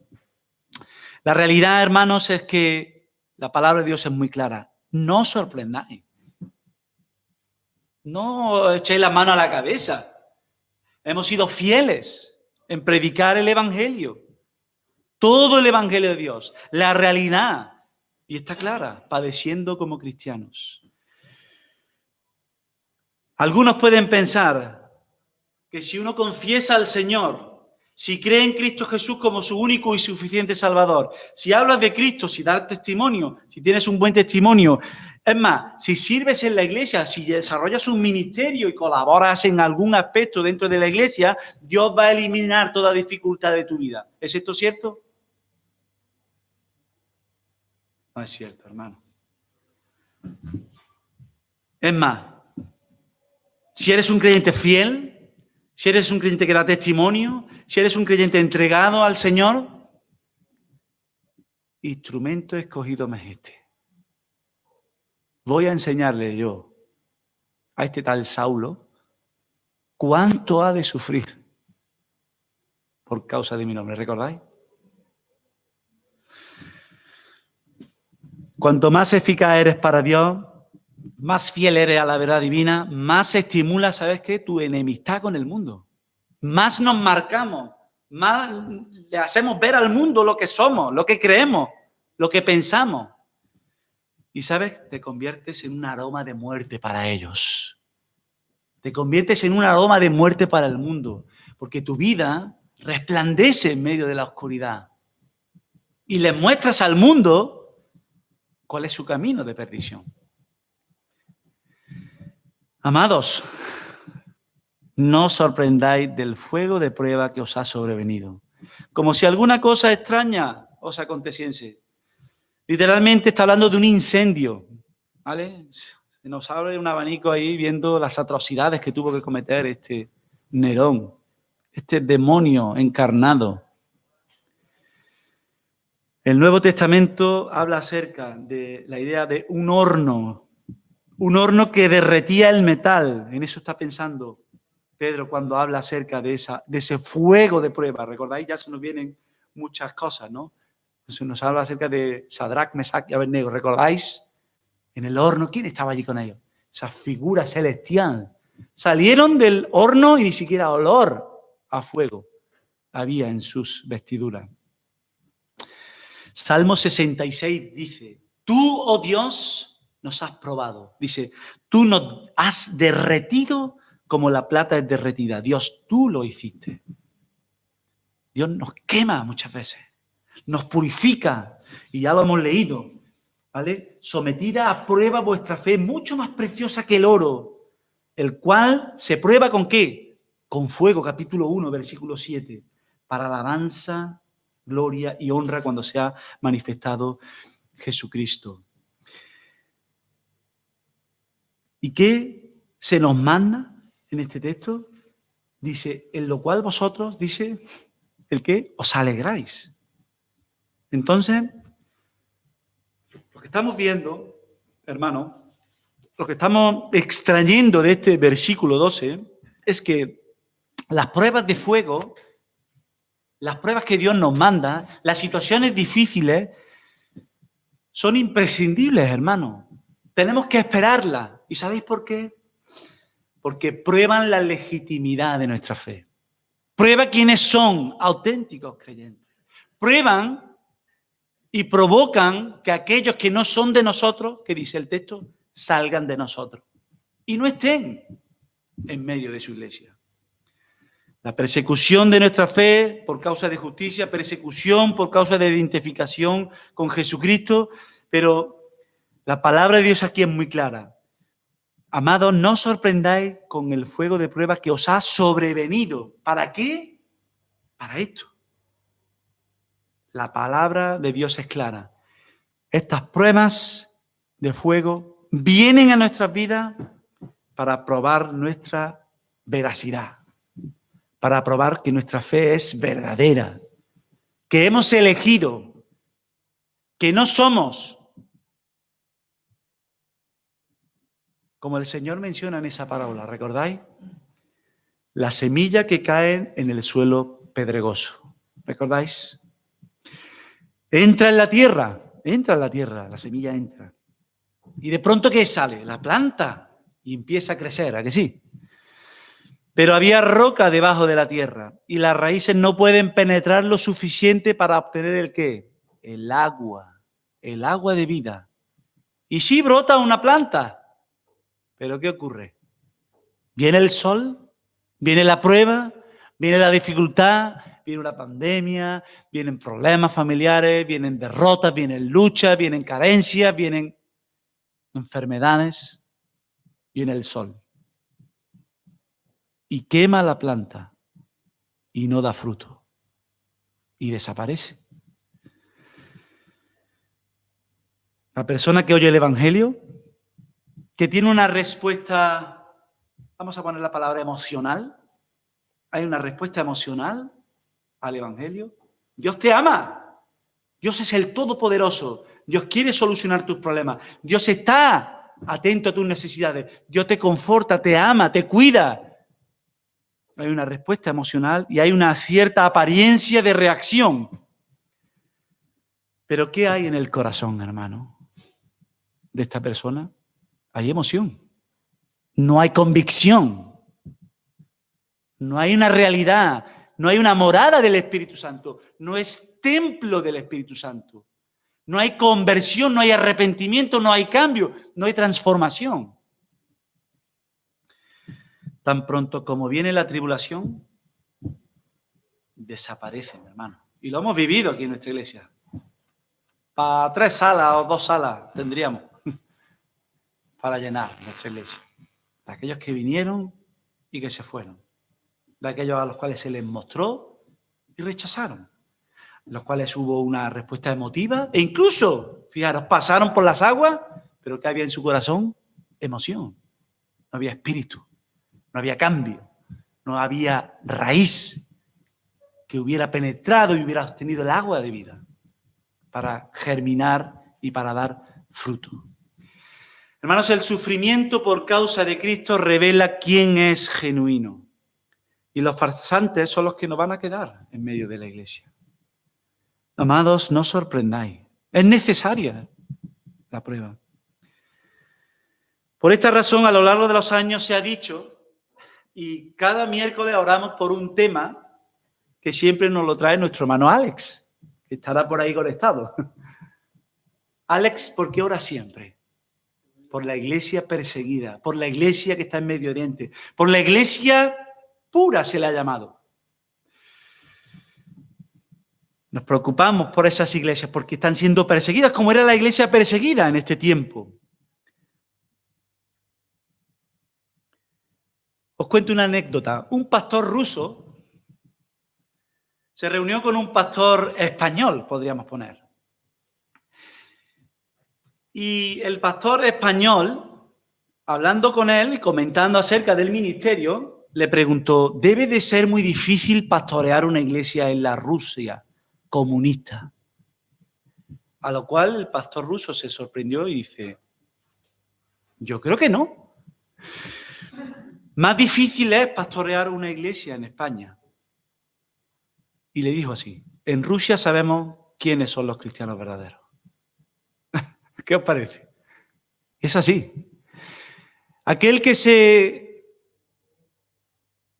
La realidad, hermanos, es que la palabra de Dios es muy clara. No os sorprendáis. No echéis la mano a la cabeza. Hemos sido fieles en predicar el Evangelio. Todo el Evangelio de Dios. La realidad. Y está clara, padeciendo como cristianos. Algunos pueden pensar que si uno confiesa al Señor, si cree en Cristo Jesús como su único y suficiente Salvador, si hablas de Cristo, si das testimonio, si tienes un buen testimonio, es más, si sirves en la iglesia, si desarrollas un ministerio y colaboras en algún aspecto dentro de la iglesia, Dios va a eliminar toda dificultad de tu vida. ¿Es esto cierto? No es cierto, hermano. Es más, si eres un creyente fiel, si eres un creyente que da testimonio, si eres un creyente entregado al Señor, instrumento escogido me es este. Voy a enseñarle yo a este tal Saulo cuánto ha de sufrir por causa de mi nombre. ¿Recordáis? Cuanto más eficaz eres para Dios, más fiel eres a la verdad divina, más se estimula, ¿sabes qué? Tu enemistad con el mundo. Más nos marcamos, más le hacemos ver al mundo lo que somos, lo que creemos, lo que pensamos. Y, ¿sabes? Te conviertes en un aroma de muerte para ellos. Te conviertes en un aroma de muerte para el mundo, porque tu vida resplandece en medio de la oscuridad. Y le muestras al mundo cuál es su camino de perdición. Amados, no os sorprendáis del fuego de prueba que os ha sobrevenido, como si alguna cosa extraña os aconteciese. Literalmente está hablando de un incendio, ¿vale? Se nos abre un abanico ahí viendo las atrocidades que tuvo que cometer este Nerón, este demonio encarnado. El Nuevo Testamento habla acerca de la idea de un horno que derretía el metal. En eso está pensando Pedro cuando habla acerca de ese fuego de prueba. ¿Recordáis? Ya se nos vienen muchas cosas, ¿no? Se nos habla acerca de Sadrach, Mesach y Abednego. ¿Recordáis? En el horno, ¿quién estaba allí con ellos? Esa figura celestial. Salieron del horno y ni siquiera olor a fuego había en sus vestiduras. Salmo 66 dice, tú, oh Dios, nos has probado. Dice, tú nos has derretido como la plata es derretida. Dios, tú lo hiciste. Dios nos quema muchas veces, nos purifica, y ya lo hemos leído, ¿vale? Sometida a prueba vuestra fe, mucho más preciosa que el oro, el cual se prueba ¿con qué? Con fuego, capítulo 1, versículo 7, para alabanza, gloria y honra cuando se ha manifestado Jesucristo. ¿Y qué se nos manda en este texto? Dice, en lo cual vosotros, dice, el que os alegráis. Entonces, lo que estamos viendo, hermano, lo que estamos extrayendo de este versículo 12 es que las pruebas de fuego, las pruebas que Dios nos manda, las situaciones difíciles, son imprescindibles, hermano. Tenemos que esperarlas. ¿Y sabéis por qué? Porque prueban la legitimidad de nuestra fe. Prueba quiénes son auténticos creyentes. Prueban y provocan que aquellos que no son de nosotros, que dice el texto, salgan de nosotros y no estén en medio de su iglesia. La persecución de nuestra fe por causa de justicia, persecución por causa de identificación con Jesucristo, pero la palabra de Dios aquí es muy clara. Amados, no os sorprendáis con el fuego de pruebas que os ha sobrevenido. ¿Para qué? Para esto. La palabra de Dios es clara. Estas pruebas de fuego vienen a nuestras vidas para probar nuestra veracidad, para probar que nuestra fe es verdadera, que hemos elegido, que no somos, como el Señor menciona en esa parábola, ¿recordáis? La semilla que cae en el suelo pedregoso, ¿recordáis? Entra en la tierra, la semilla entra. Y de pronto, ¿qué sale? La planta. y empieza a crecer, ¿a que sí? Pero había roca debajo de la tierra y las raíces no pueden penetrar lo suficiente para obtener ¿el qué? El agua de vida. Y sí brota una planta, pero ¿qué ocurre? Viene el sol, viene la prueba, viene la dificultad, viene una pandemia, vienen problemas familiares, vienen derrotas, vienen luchas, vienen carencias, vienen enfermedades, viene el sol. Y quema la planta y no da fruto y desaparece. La persona que oye el Evangelio, que tiene una respuesta, vamos a poner la palabra emocional, hay una respuesta emocional al Evangelio. Dios te ama, Dios es el Todopoderoso, Dios quiere solucionar tus problemas, Dios está atento a tus necesidades, Dios te conforta, te ama, te cuida. Hay una respuesta emocional y hay una cierta apariencia de reacción. Pero ¿qué hay en el corazón, hermano, de esta persona? Hay emoción. No hay convicción. No hay una realidad. No hay una morada del Espíritu Santo. No es templo del Espíritu Santo. No hay conversión, no hay arrepentimiento, no hay cambio, no hay transformación. Tan pronto como viene la tribulación, desaparecen, hermano. Y lo hemos vivido aquí en nuestra iglesia. Para 3 salas o 2 salas tendríamos para llenar nuestra iglesia. De aquellos que vinieron y que se fueron. De aquellos a los cuales se les mostró y rechazaron. Los cuales hubo una respuesta emotiva e incluso, fijaros, pasaron por las aguas, pero ¿qué había en su corazón? Emoción. No había espíritu, no había cambio, no había raíz que hubiera penetrado y hubiera obtenido el agua de vida para germinar y para dar fruto. Hermanos, el sufrimiento por causa de Cristo revela quién es genuino. Y los farsantes son los que nos van a quedar en medio de la iglesia. Amados, no os sorprendáis. Es necesaria la prueba. Por esta razón, a lo largo de los años se ha dicho, y cada miércoles oramos por un tema que siempre nos lo trae nuestro hermano Alex, que estará por ahí conectado. Alex, ¿por qué ora siempre? Por la iglesia perseguida, por la iglesia que está en Medio Oriente, por la iglesia pura se le ha llamado. Nos preocupamos por esas iglesias porque están siendo perseguidas, como era la iglesia perseguida en este tiempo. Os cuento una anécdota. Un pastor ruso se reunió con un pastor español, podríamos poner. Y el pastor español, hablando con él y comentando acerca del ministerio, le preguntó, ¿debe de ser muy difícil pastorear una iglesia en la Rusia comunista? A lo cual el pastor ruso se sorprendió y dice, yo creo que no. Más difícil es pastorear una iglesia en España. Y le dijo así, en Rusia sabemos quiénes son los cristianos verdaderos. ¿Qué os parece? Es así. Aquel que se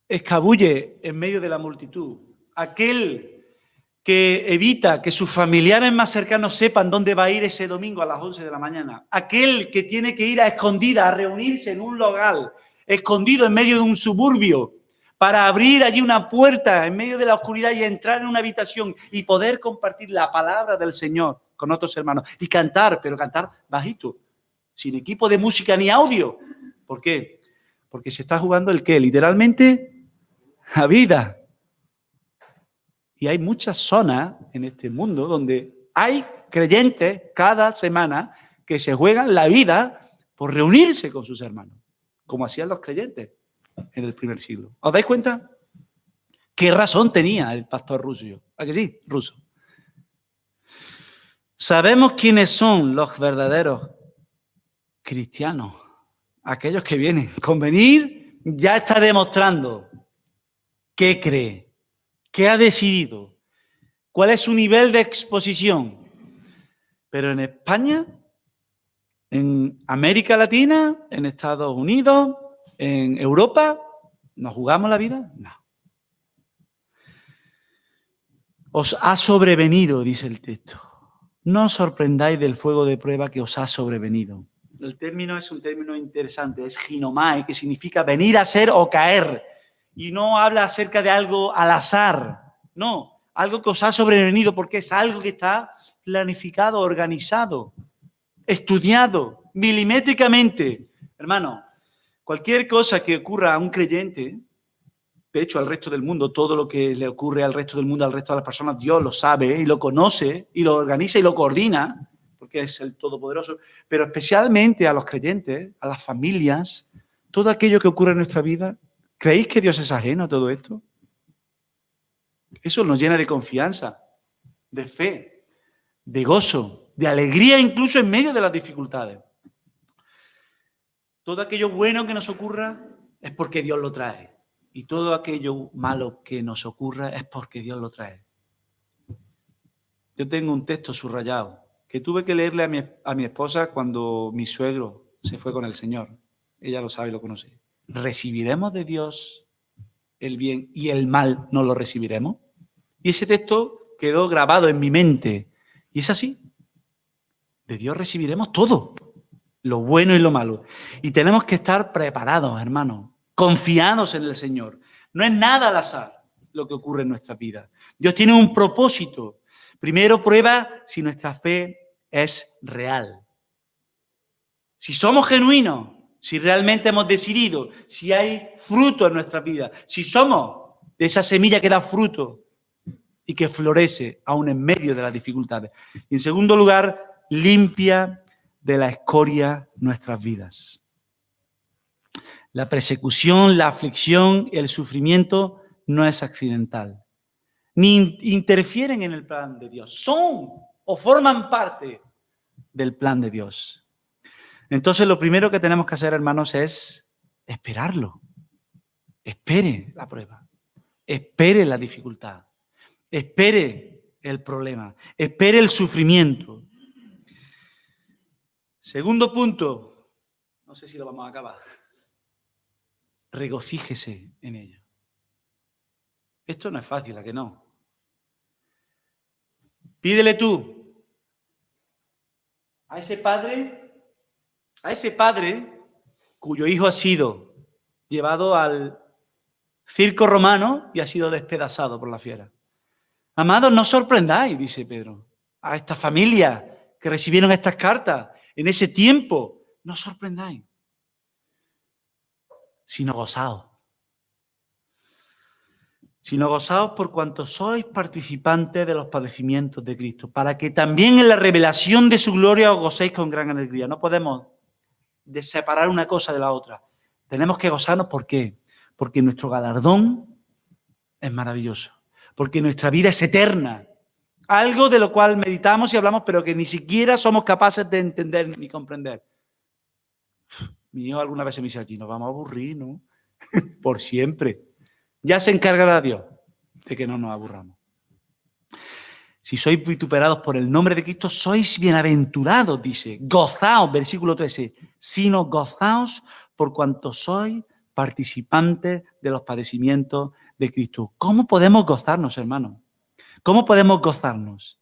escabulle en medio de la multitud, aquel que evita que sus familiares más cercanos sepan dónde va a ir ese domingo a las 11 de la mañana, aquel que tiene que ir a escondidas a reunirse en un local, escondido en medio de un suburbio, para abrir allí una puerta en medio de la oscuridad y entrar en una habitación y poder compartir la palabra del Señor con otros hermanos y cantar, pero cantar bajito, sin equipo de música ni audio. ¿Por qué? Porque se está jugando el qué, literalmente, la vida. Y hay muchas zonas en este mundo donde hay creyentes cada semana que se juegan la vida por reunirse con sus hermanos, como hacían los creyentes en el primer siglo. ¿Os dais cuenta? ¿Qué razón tenía el pastor ruso? ¿A que sí? Ruso. Sabemos quiénes son los verdaderos cristianos. Aquellos que vienen. Con venir ya está demostrando qué cree, qué ha decidido, cuál es su nivel de exposición. Pero en España En América Latina, en Estados Unidos, en Europa, ¿nos jugamos la vida? No. Os ha sobrevenido, dice el texto. No os sorprendáis del fuego de prueba que os ha sobrevenido. El término es un término interesante, es ginomai, que significa venir a ser o caer. Y no habla acerca de algo al azar, no, algo que os ha sobrevenido porque es algo que está planificado, organizado, estudiado milimétricamente. Hermano, cualquier cosa que ocurra a un creyente, de hecho al resto del mundo, todo lo que le ocurre al resto del mundo, al resto de las personas, Dios lo sabe y lo conoce y lo organiza y lo coordina, porque es el Todopoderoso, pero especialmente a los creyentes, a las familias, todo aquello que ocurre en nuestra vida. ¿Creéis que Dios es ajeno a todo esto? Eso nos llena de confianza, de fe, de gozo, de alegría incluso en medio de las dificultades. Todo aquello bueno que nos ocurra es porque Dios lo trae. Y todo aquello malo que nos ocurra es porque Dios lo trae. Yo tengo un texto subrayado que tuve que leerle a mi esposa cuando mi suegro se fue con el Señor. Ella lo sabe y lo conoce. ¿Recibiremos de Dios el bien y el mal no lo recibiremos? Y ese texto quedó grabado en mi mente. Y es así. De Dios recibiremos todo, lo bueno y lo malo. Y tenemos que estar preparados, hermanos, confiados en el Señor. No es nada al azar lo que ocurre en nuestra vida. Dios tiene un propósito. Primero prueba si nuestra fe es real. Si somos genuinos, si realmente hemos decidido, si hay fruto en nuestra vida, si somos de esa semilla que da fruto y que florece aún en medio de las dificultades. Y en segundo lugar, limpia de la escoria nuestras vidas. La persecución, la aflicción, el sufrimiento no es accidental, ni interfieren en el plan de Dios. Son o forman parte del plan de Dios. Entonces, lo primero que tenemos que hacer, hermanos, es esperarlo. Espere la prueba. Espere la dificultad. Espere el problema. Espere el sufrimiento. Segundo punto. No sé si lo vamos a acabar. Regocíjese en ello. Esto no es fácil, ¿a que no? Pídele tú a ese padre cuyo hijo ha sido llevado al circo romano y ha sido despedazado por la fiera. Amados, no sorprendáis, dice Pedro, a esta familia que recibieron estas cartas en ese tiempo. No sorprendáis, sino gozaos. Sino gozaos por cuanto sois participantes de los padecimientos de Cristo, para que también en la revelación de su gloria os gocéis con gran alegría. No podemos separar una cosa de la otra. Tenemos que gozarnos, ¿por qué? Porque nuestro galardón es maravilloso, porque nuestra vida es eterna. Algo de lo cual meditamos y hablamos, pero que ni siquiera somos capaces de entender ni comprender. Mi hijo alguna vez me dice, aquí nos vamos a aburrir, ¿no? Por siempre. Ya se encargará Dios de que no nos aburramos. Si sois vituperados por el nombre de Cristo, sois bienaventurados, dice. Gozaos, versículo 13. Sino gozaos por cuanto sois participantes de los padecimientos de Cristo. ¿Cómo podemos gozarnos, hermanos? ¿Cómo podemos gozarnos?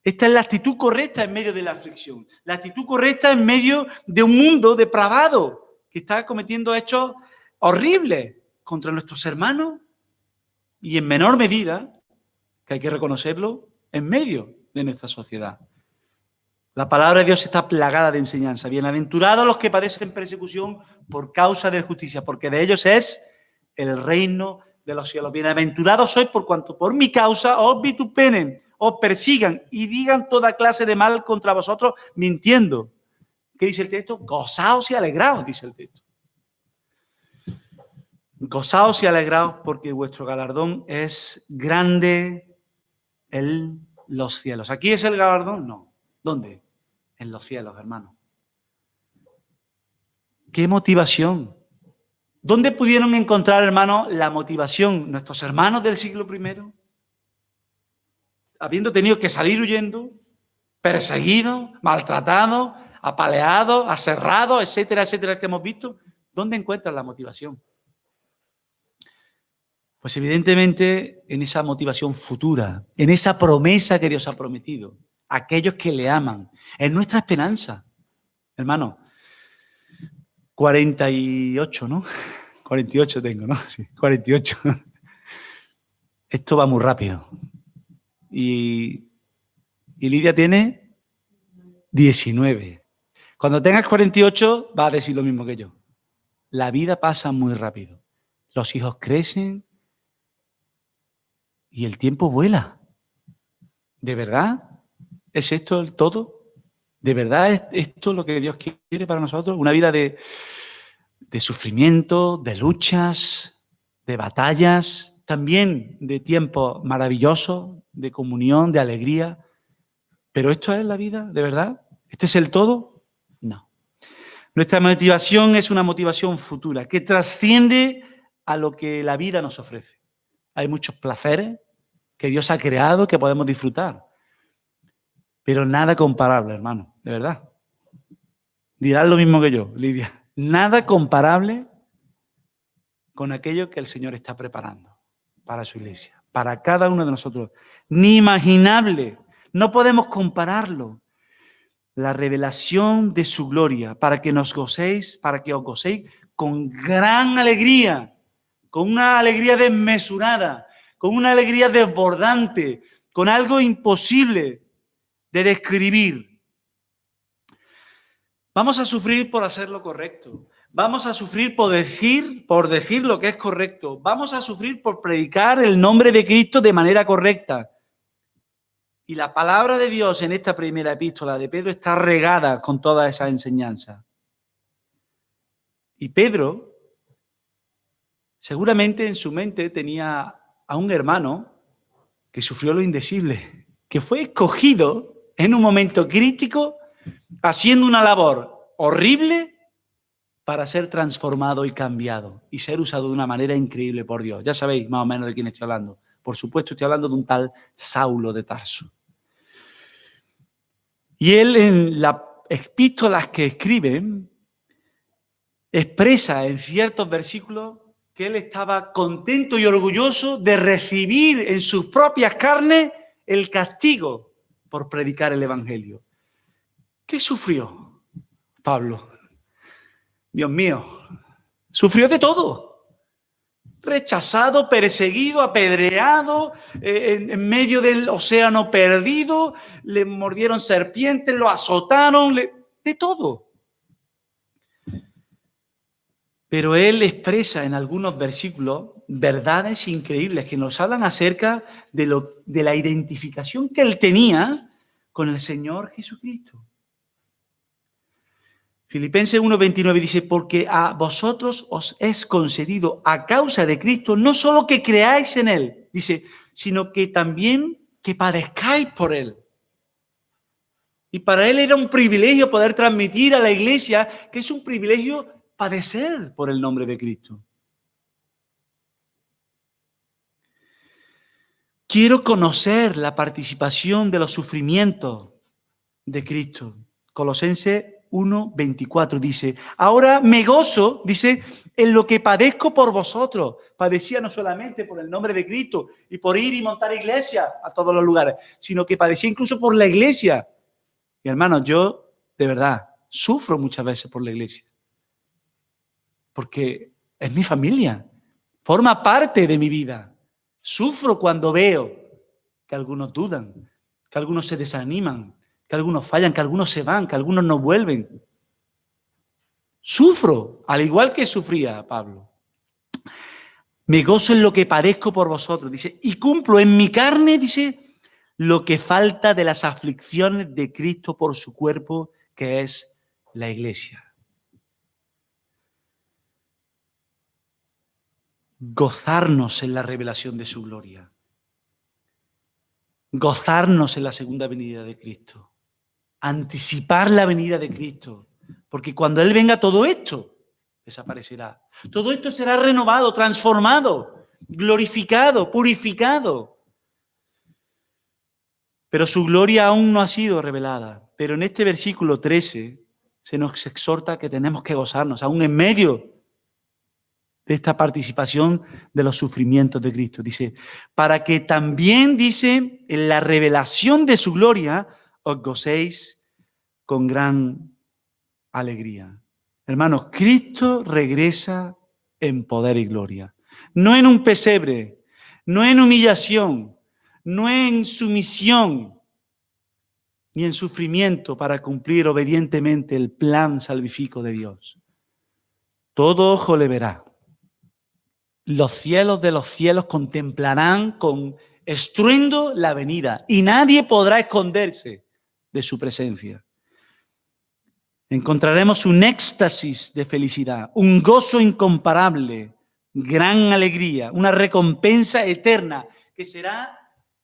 Esta es la actitud correcta en medio de la aflicción. La actitud correcta en medio de un mundo depravado que está cometiendo hechos horribles contra nuestros hermanos y en menor medida, que hay que reconocerlo, en medio de nuestra sociedad. La palabra de Dios está plagada de enseñanza. Bienaventurados los que padecen persecución por causa de justicia, porque de ellos es el reino de los cielos. Bienaventurados sois por cuanto por mi causa os vituperen, os persigan y digan toda clase de mal contra vosotros, mintiendo. ¿Qué dice el texto? Gozaos y alegraos, dice el texto. Gozaos y alegraos porque vuestro galardón es grande en los cielos. ¿Aquí es el galardón? No. ¿Dónde? En los cielos, hermano. ¡Qué motivación! ¿Dónde pudieron encontrar, hermano, la motivación nuestros hermanos del siglo I? Habiendo tenido que salir huyendo, perseguidos, maltratados, apaleados, aserrados, etcétera, etcétera, que hemos visto. ¿Dónde encuentras la motivación? Pues evidentemente en esa motivación futura, en esa promesa que Dios ha prometido, a aquellos que le aman, es nuestra esperanza. Hermano, 48, ¿no? 48 tengo, ¿no? Sí, 48. Esto va muy rápido. Y Lidia tiene 19. Cuando tengas 48, vas a decir lo mismo que yo. La vida pasa muy rápido. Los hijos crecen y el tiempo vuela. ¿De verdad? ¿Es esto el todo? ¿De verdad es esto lo que Dios quiere para nosotros? Una vida de sufrimiento, de luchas, de batallas, también de tiempo maravilloso, de comunión, de alegría. ¿Pero esto es la vida, de verdad? ¿Este es el todo? No. Nuestra motivación es una motivación futura, que trasciende a lo que la vida nos ofrece. Hay muchos placeres que Dios ha creado que podemos disfrutar, pero nada comparable, hermano, de verdad. Dirás lo mismo que yo, Lidia. Nada comparable con aquello que el Señor está preparando para su iglesia, para cada uno de nosotros. Ni imaginable. No podemos compararlo. La revelación de su gloria, para que os gocéis con gran alegría, con una alegría desmesurada, con una alegría desbordante, con algo imposible de describir. Vamos a sufrir por hacer lo correcto. Vamos a sufrir por decir lo que es correcto. Vamos a sufrir por predicar el nombre de Cristo de manera correcta. Y la palabra de Dios en esta primera epístola de Pedro está regada con toda esa enseñanza. Y Pedro seguramente en su mente tenía a un hermano que sufrió lo indecible, que fue escogido en un momento crítico, haciendo una labor horrible para ser transformado y cambiado y ser usado de una manera increíble por Dios. Ya sabéis más o menos de quién estoy hablando. Por supuesto, estoy hablando de un tal Saulo de Tarso. Y él en las epístolas que escribe expresa en ciertos versículos que él estaba contento y orgulloso de recibir en sus propias carnes el castigo por predicar el Evangelio. ¿Qué sufrió Pablo? Dios mío, sufrió de todo. Rechazado, perseguido, apedreado, en medio del océano perdido, le mordieron serpientes, lo azotaron, de todo. Pero él expresa en algunos versículos verdades increíbles que nos hablan acerca de la identificación que él tenía con el Señor Jesucristo. Filipenses 1:29 dice, porque a vosotros os es concedido a causa de Cristo, no solo que creáis en Él, dice, sino que también que padezcáis por Él. Y para Él era un privilegio poder transmitir a la iglesia que es un privilegio padecer por el nombre de Cristo. Quiero conocer la participación de los sufrimientos de Cristo. Colosenses 1:24 dice, ahora me gozo, dice, en lo que padezco por vosotros. Padecía no solamente por el nombre de Cristo y por ir y montar iglesia a todos los lugares, sino que padecía incluso por la iglesia. Y hermanos, yo de verdad sufro muchas veces por la iglesia, porque es mi familia, forma parte de mi vida. Sufro cuando veo que algunos dudan, que algunos se desaniman, que algunos fallan, que algunos se van, que algunos no vuelven. Sufro, al igual que sufría Pablo. Me gozo en lo que padezco por vosotros, dice, y cumplo en mi carne, dice, lo que falta de las aflicciones de Cristo por su cuerpo, que es la iglesia. Gozarnos en la revelación de su gloria. Gozarnos en la segunda venida de Cristo. Anticipar la venida de Cristo. Porque cuando Él venga todo esto desaparecerá. Todo esto será renovado, transformado, glorificado, purificado. Pero su gloria aún no ha sido revelada. Pero en este versículo 13 se nos exhorta que tenemos que gozarnos, aún en medio de esta participación de los sufrimientos de Cristo. Dice, para que también, dice, en la revelación de su gloria os gocéis con gran alegría. Hermanos, Cristo regresa en poder y gloria. No en un pesebre, no en humillación, no en sumisión, ni en sufrimiento para cumplir obedientemente el plan salvífico de Dios. Todo ojo le verá. Los cielos de los cielos contemplarán con estruendo la venida y nadie podrá esconderse de su presencia. Encontraremos un éxtasis de felicidad, un gozo incomparable, gran alegría, una recompensa eterna que será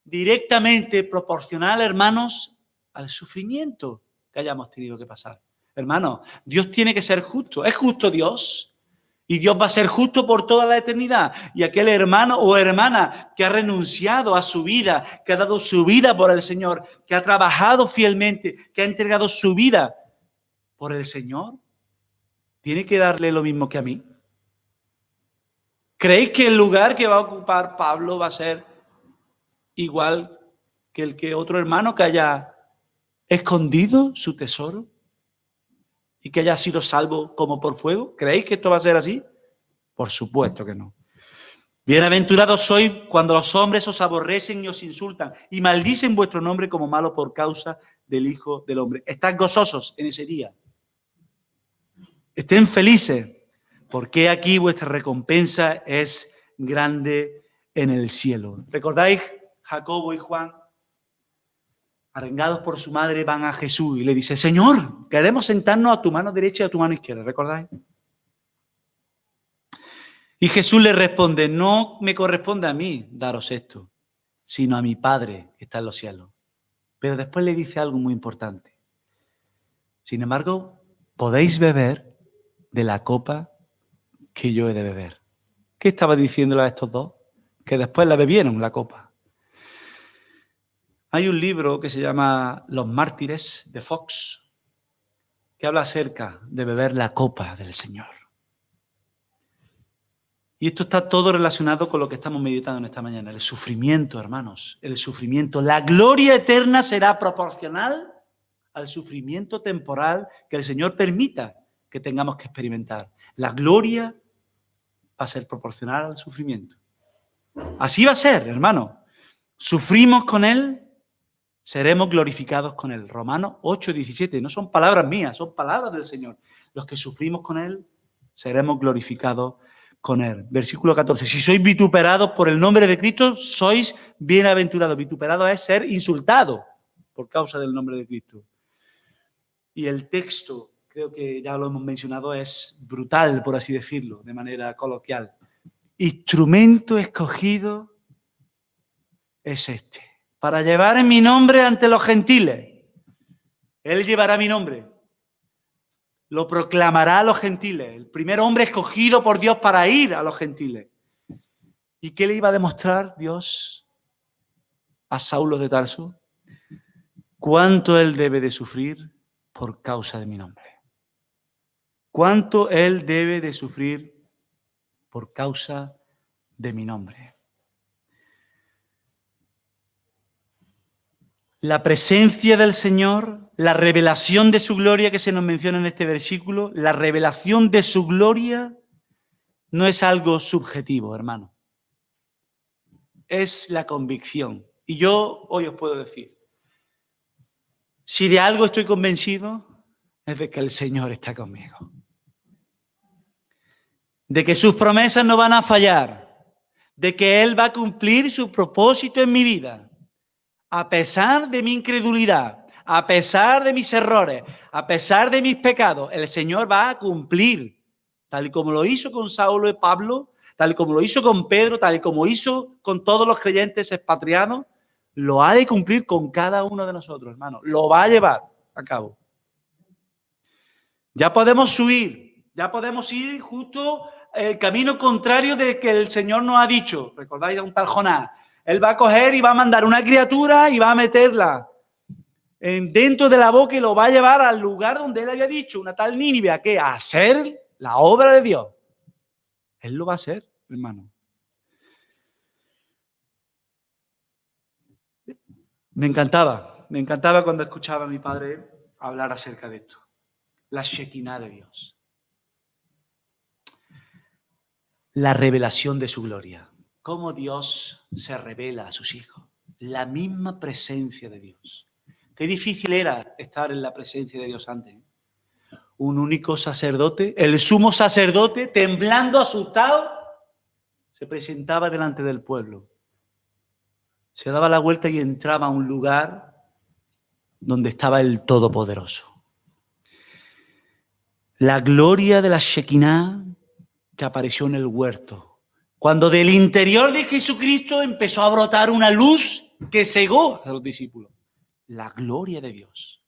directamente proporcional, hermanos, al sufrimiento que hayamos tenido que pasar. Hermanos, Dios tiene que ser justo. ¿Es justo Dios? Y Dios va a ser justo por toda la eternidad. Y aquel hermano o hermana que ha renunciado a su vida, que ha dado su vida por el Señor, que ha trabajado fielmente, que ha entregado su vida por el Señor, ¿tiene que darle lo mismo que a mí? ¿Creéis que el lugar que va a ocupar Pablo va a ser igual que el que otro hermano que haya escondido su tesoro y que haya sido salvo como por fuego? ¿Creéis que esto va a ser así? Por supuesto que no. Bienaventurados sois cuando los hombres os aborrecen y os insultan y maldicen vuestro nombre como malo por causa del Hijo del Hombre. Estad gozosos en ese día. Estén felices, porque aquí vuestra recompensa es grande en el cielo. ¿Recordáis Jacobo y Juan? Arengados por su madre, van a Jesús y le dice, Señor, queremos sentarnos a tu mano derecha y a tu mano izquierda. ¿Recordáis? Y Jesús le responde, no me corresponde a mí daros esto, sino a mi Padre que está en los cielos. Pero después le dice algo muy importante. Sin embargo, podéis beber de la copa que yo he de beber. ¿Qué estaba diciéndole a estos dos? Que después la bebieron, la copa. Hay un libro que se llama Los Mártires de Fox, que habla acerca de beber la copa del Señor. Y esto está todo relacionado con lo que estamos meditando en esta mañana. El sufrimiento, hermanos, el sufrimiento. La gloria eterna será proporcional al sufrimiento temporal que el Señor permita que tengamos que experimentar. La gloria va a ser proporcional al sufrimiento. Así va a ser, hermano. Sufrimos con Él, seremos glorificados con Él. Romanos 8:17. No son palabras mías, son palabras del Señor. Los que sufrimos con Él, seremos glorificados con Él. Versículo 14. Si sois vituperados por el nombre de Cristo, sois bienaventurados. Vituperado es ser insultado por causa del nombre de Cristo. Y el texto, creo que ya lo hemos mencionado, es brutal, por así decirlo, de manera coloquial. Instrumento escogido es este, para llevar en mi nombre ante los gentiles. Él llevará mi nombre. Lo proclamará a los gentiles. El primer hombre escogido por Dios para ir a los gentiles. ¿Y qué le iba a demostrar Dios a Saulo de Tarso? Cuánto él debe de sufrir por causa de mi nombre. Cuánto él debe de sufrir por causa de mi nombre. La presencia del Señor, la revelación de su gloria que se nos menciona en este versículo, la revelación de su gloria no es algo subjetivo, hermano. Es la convicción. Y yo hoy os puedo decir, si de algo estoy convencido, es de que el Señor está conmigo. De que sus promesas no van a fallar. De que Él va a cumplir su propósito en mi vida. A pesar de mi incredulidad, a pesar de mis errores, a pesar de mis pecados, el Señor va a cumplir, tal y como lo hizo con Saulo y Pablo, tal y como lo hizo con Pedro, tal y como hizo con todos los creyentes expatriados, lo ha de cumplir con cada uno de nosotros, hermanos. Lo va a llevar a cabo. Ya podemos huir, ya podemos ir justo el camino contrario de que el Señor nos ha dicho. ¿Recordáis a un tal Jonás? Él va a coger y va a mandar una criatura y va a meterla dentro de la boca y lo va a llevar al lugar donde él había dicho, una tal Nínive, ¿a qué? A hacer la obra de Dios. Él lo va a hacer, hermano. Me encantaba cuando escuchaba a mi padre hablar acerca de esto. La Shekinah de Dios. La revelación de su gloria. Cómo Dios se revela a sus hijos. La misma presencia de Dios. Qué difícil era estar en la presencia de Dios antes. Un único sacerdote, el sumo sacerdote, temblando, asustado, se presentaba delante del pueblo. Se daba la vuelta y entraba a un lugar donde estaba el Todopoderoso. La gloria de la Shekinah que apareció en el huerto. Cuando del interior de Jesucristo empezó a brotar una luz que cegó a los discípulos. La gloria de Dios.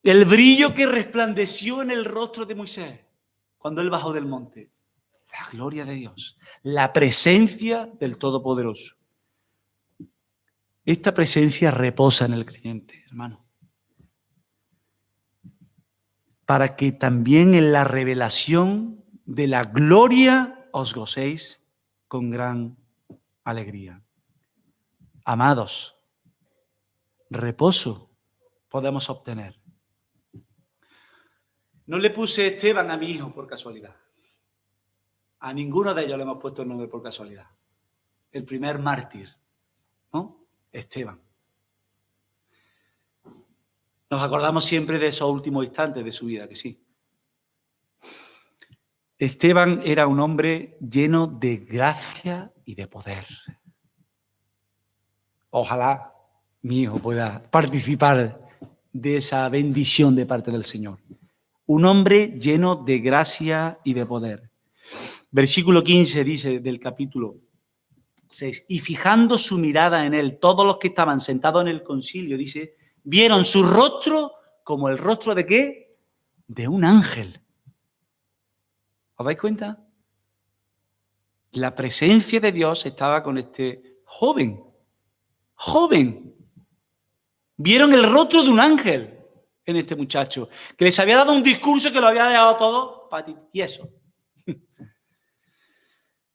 El brillo que resplandeció en el rostro de Moisés cuando él bajó del monte. La gloria de Dios. La presencia del Todopoderoso. Esta presencia reposa en el creyente, hermano. Para que también en la revelación de la gloria os gocéis con gran alegría. Amados, reposo podemos obtener. No le puse Esteban a mi hijo por casualidad. A ninguno de ellos le hemos puesto el nombre por casualidad. El primer mártir, ¿no? Esteban. Nos acordamos siempre de esos últimos instantes de su vida, que sí. Esteban era un hombre lleno de gracia y de poder. Ojalá mi hijo pueda participar de esa bendición de parte del Señor. Un hombre lleno de gracia y de poder. Versículo 15 dice del capítulo 6. Y fijando su mirada en él, todos los que estaban sentados en el concilio, dice, vieron su rostro como el rostro de ¿qué? De un ángel. ¿Os dais cuenta? La presencia de Dios estaba con este joven. Joven. Vieron el rostro de un ángel en este muchacho, que les había dado un discurso que lo había dejado todo patitieso.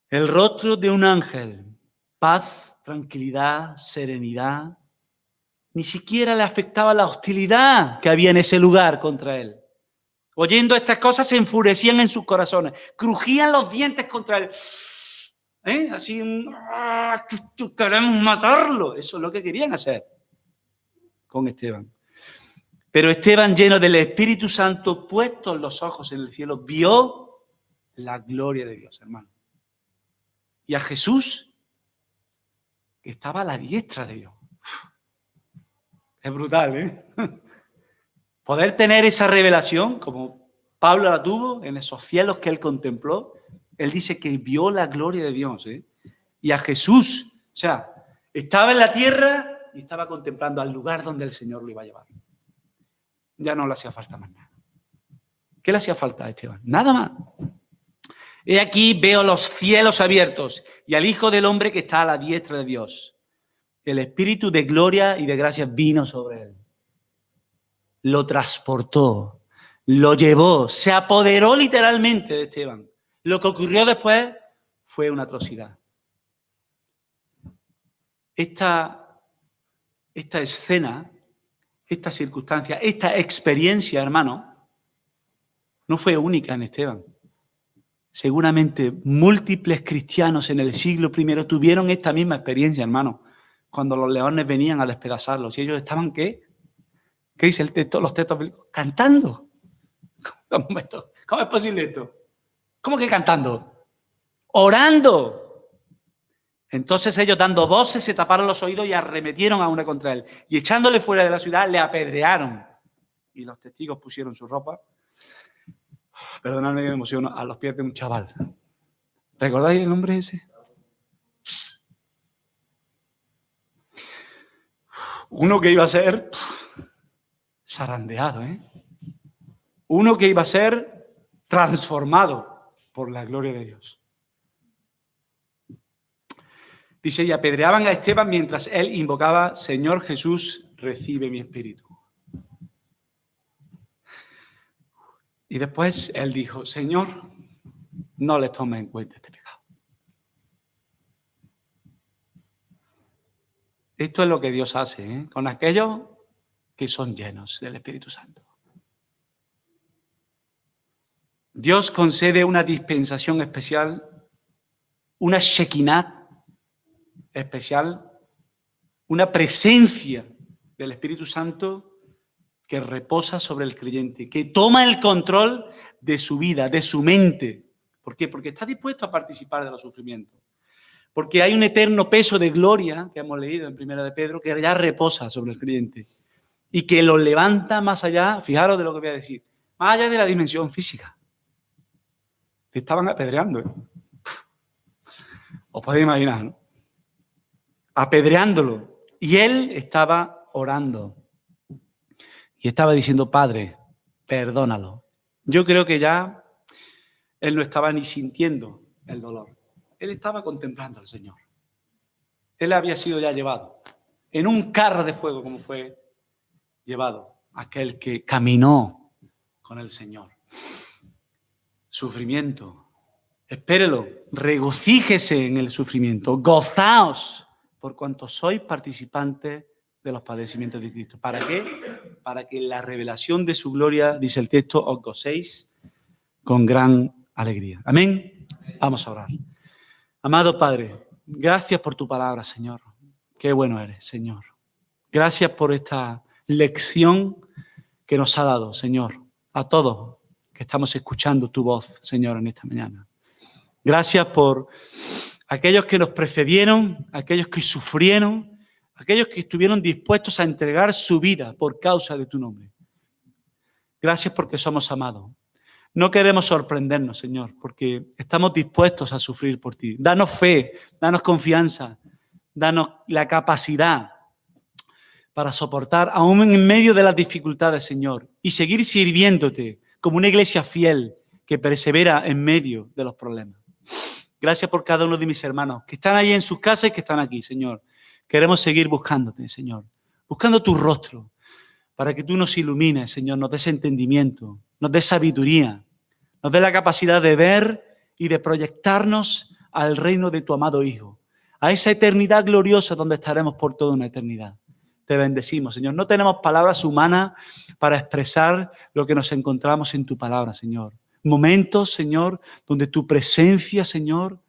El rostro de un ángel. Paz, tranquilidad, serenidad. Ni siquiera le afectaba la hostilidad que había en ese lugar contra él. Oyendo estas cosas se enfurecían en sus corazones. Crujían los dientes contra él. Así, queremos matarlo. Eso es lo que querían hacer con Esteban. Pero Esteban, lleno del Espíritu Santo, puestos los ojos en el cielo, vio la gloria de Dios, hermano. Y a Jesús, que estaba a la diestra de Dios. Es brutal, ¿eh? Poder tener esa revelación, como Pablo la tuvo en esos cielos que él contempló. Él dice que vio la gloria de Dios, ¿eh? Y a Jesús, o sea, estaba en la tierra y estaba contemplando al lugar donde el Señor lo iba a llevar. Ya no le hacía falta más nada. ¿Qué le hacía falta a Esteban? Nada más. He aquí veo los cielos abiertos y al Hijo del Hombre que está a la diestra de Dios. El Espíritu de gloria y de gracia vino sobre él. Lo transportó, lo llevó, se apoderó literalmente de Esteban. Lo que ocurrió después fue una atrocidad. Esta escena, esta circunstancia, esta experiencia, hermano, no fue única en Esteban. Seguramente múltiples cristianos en el siglo I tuvieron esta misma experiencia, hermano, cuando los leones venían a despedazarlos. Y ellos estaban, ¿qué? ¿Qué dice el texto? Los textos bíblicos. Cantando. ¿Cómo es posible esto? ¿Cómo que cantando? Orando. Entonces ellos, dando voces, se taparon los oídos y arremetieron a una contra él. Y echándole fuera de la ciudad, le apedrearon. Y los testigos pusieron su ropa, perdonadme que me emociono, a los pies de un chaval. ¿Recordáis el nombre ese? Uno que iba a ser zarandeado, ¿eh? Uno que iba a ser transformado por la gloria de Dios. Dice, y apedreaban a Esteban mientras él invocaba, Señor Jesús, recibe mi espíritu. Y después él dijo, Señor, no les tomes en cuenta este pecado. Esto es lo que Dios hace, con aquellos que son llenos del Espíritu Santo. Dios concede una dispensación especial, una Shekinah especial, una presencia del Espíritu Santo que reposa sobre el creyente, que toma el control de su vida, de su mente. ¿Por qué? Porque está dispuesto a participar de los sufrimientos. Porque hay un eterno peso de gloria, que hemos leído en 1 de Pedro, que ya reposa sobre el creyente y que lo levanta más allá, fijaros de lo que voy a decir, más allá de la dimensión física. Le estaban apedreando. Os podéis imaginar, ¿no? Apedreándolo. Y él estaba orando. Y estaba diciendo, Padre, perdónalo. Yo creo que ya él no estaba ni sintiendo el dolor. Él estaba contemplando al Señor. Él había sido ya llevado en un carro de fuego, como fue llevado aquel que caminó con el Señor. Sufrimiento. Espérelo. Regocíjese en el sufrimiento. Gozaos por cuanto sois participantes de los padecimientos de Cristo. ¿Para qué? Para que en la revelación de su gloria, dice el texto, os gocéis con gran alegría. Amén. Vamos a orar. Amado Padre, gracias por tu palabra, Señor. Qué bueno eres, Señor. Gracias por esta lección que nos ha dado, Señor, a todos que estamos escuchando tu voz, Señor, en esta mañana. Gracias por aquellos que nos precedieron, aquellos que sufrieron, aquellos que estuvieron dispuestos a entregar su vida por causa de tu nombre. Gracias porque somos amados. No queremos sorprendernos, Señor, porque estamos dispuestos a sufrir por ti. Danos fe, danos confianza, danos la capacidad para soportar aún en medio de las dificultades, Señor, y seguir sirviéndote como una iglesia fiel que persevera en medio de los problemas. Gracias por cada uno de mis hermanos que están ahí en sus casas y que están aquí, Señor. Queremos seguir buscándote, Señor, buscando tu rostro para que tú nos ilumines, Señor, nos des entendimiento, nos des sabiduría, nos des la capacidad de ver y de proyectarnos al reino de tu amado Hijo, a esa eternidad gloriosa donde estaremos por toda una eternidad. Te bendecimos, Señor. No tenemos palabras humanas para expresar lo que nos encontramos en tu palabra, Señor. Momentos, Señor, donde tu presencia, Señor,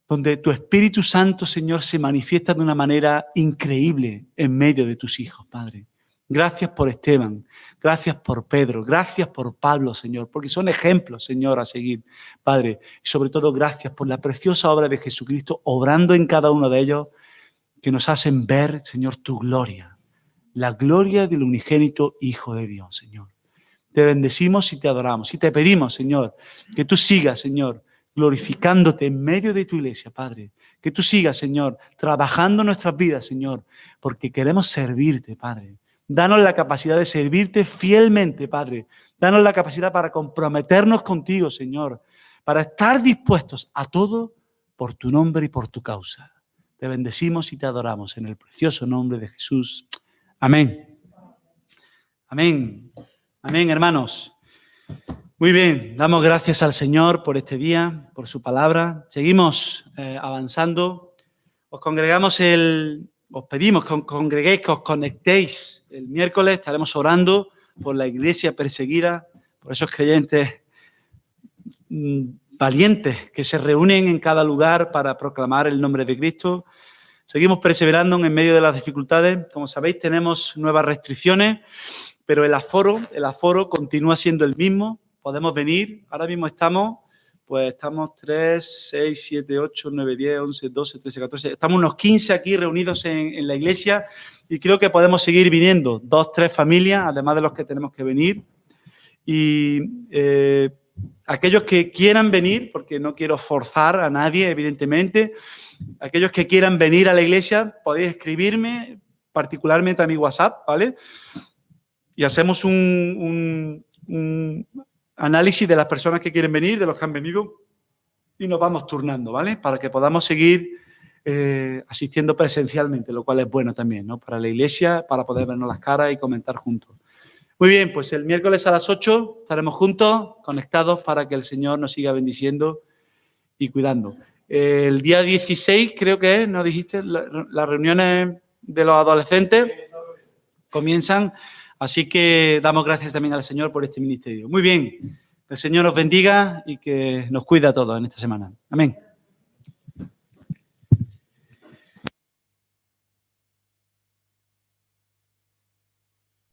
donde tu Espíritu Santo, Señor, se manifiesta de una manera increíble en medio de tus hijos, Padre. Gracias por Esteban, gracias por Pedro, gracias por Pablo, Señor, porque son ejemplos, Señor, a seguir, Padre. Y sobre todo, gracias por la preciosa obra de Jesucristo, obrando en cada uno de ellos, que nos hacen ver, Señor, tu gloria, la gloria del unigénito Hijo de Dios, Señor. Te bendecimos y te adoramos. Y te pedimos, Señor, que tú sigas, Señor, glorificándote en medio de tu iglesia, Padre. Que tú sigas, Señor, trabajando nuestras vidas, Señor, porque queremos servirte, Padre. Danos la capacidad de servirte fielmente, Padre. Danos la capacidad para comprometernos contigo, Señor, para estar dispuestos a todo por tu nombre y por tu causa. Te bendecimos y te adoramos en el precioso nombre de Jesús. Amén. Amén. Amén, hermanos. Muy bien, damos gracias al Señor por este día, por su palabra. Seguimos avanzando. Os pedimos que os congreguéis, que os conectéis. El miércoles estaremos orando por la iglesia perseguida, por esos creyentes valientes que se reúnen en cada lugar para proclamar el nombre de Cristo. Seguimos perseverando en medio de las dificultades. Como sabéis, tenemos nuevas restricciones, pero el aforo continúa siendo el mismo. Podemos venir. Ahora mismo estamos 3, 6, 7, 8, 9, 10, 11, 12, 13, 14. Estamos unos 15 aquí reunidos en la iglesia y creo que podemos seguir viniendo. 2, 3 familias, además de los que tenemos que venir. Y aquellos que quieran venir, porque no quiero forzar a nadie, evidentemente, aquellos que quieran venir a la iglesia, podéis escribirme particularmente a mi WhatsApp, ¿vale? Y hacemos un análisis de las personas que quieren venir, de los que han venido, y nos vamos turnando, ¿vale? Para que podamos seguir asistiendo presencialmente, lo cual es bueno también, ¿no? Para la iglesia, para poder vernos las caras y comentar juntos. Muy bien, pues el miércoles a las 8 estaremos juntos, conectados para que el Señor nos siga bendiciendo y cuidando. El día 16, creo que es, ¿no dijiste? Las reuniones de los adolescentes comienzan, así que damos gracias también al Señor por este ministerio. Muy bien, el Señor os bendiga y que nos cuida a todos en esta semana. Amén.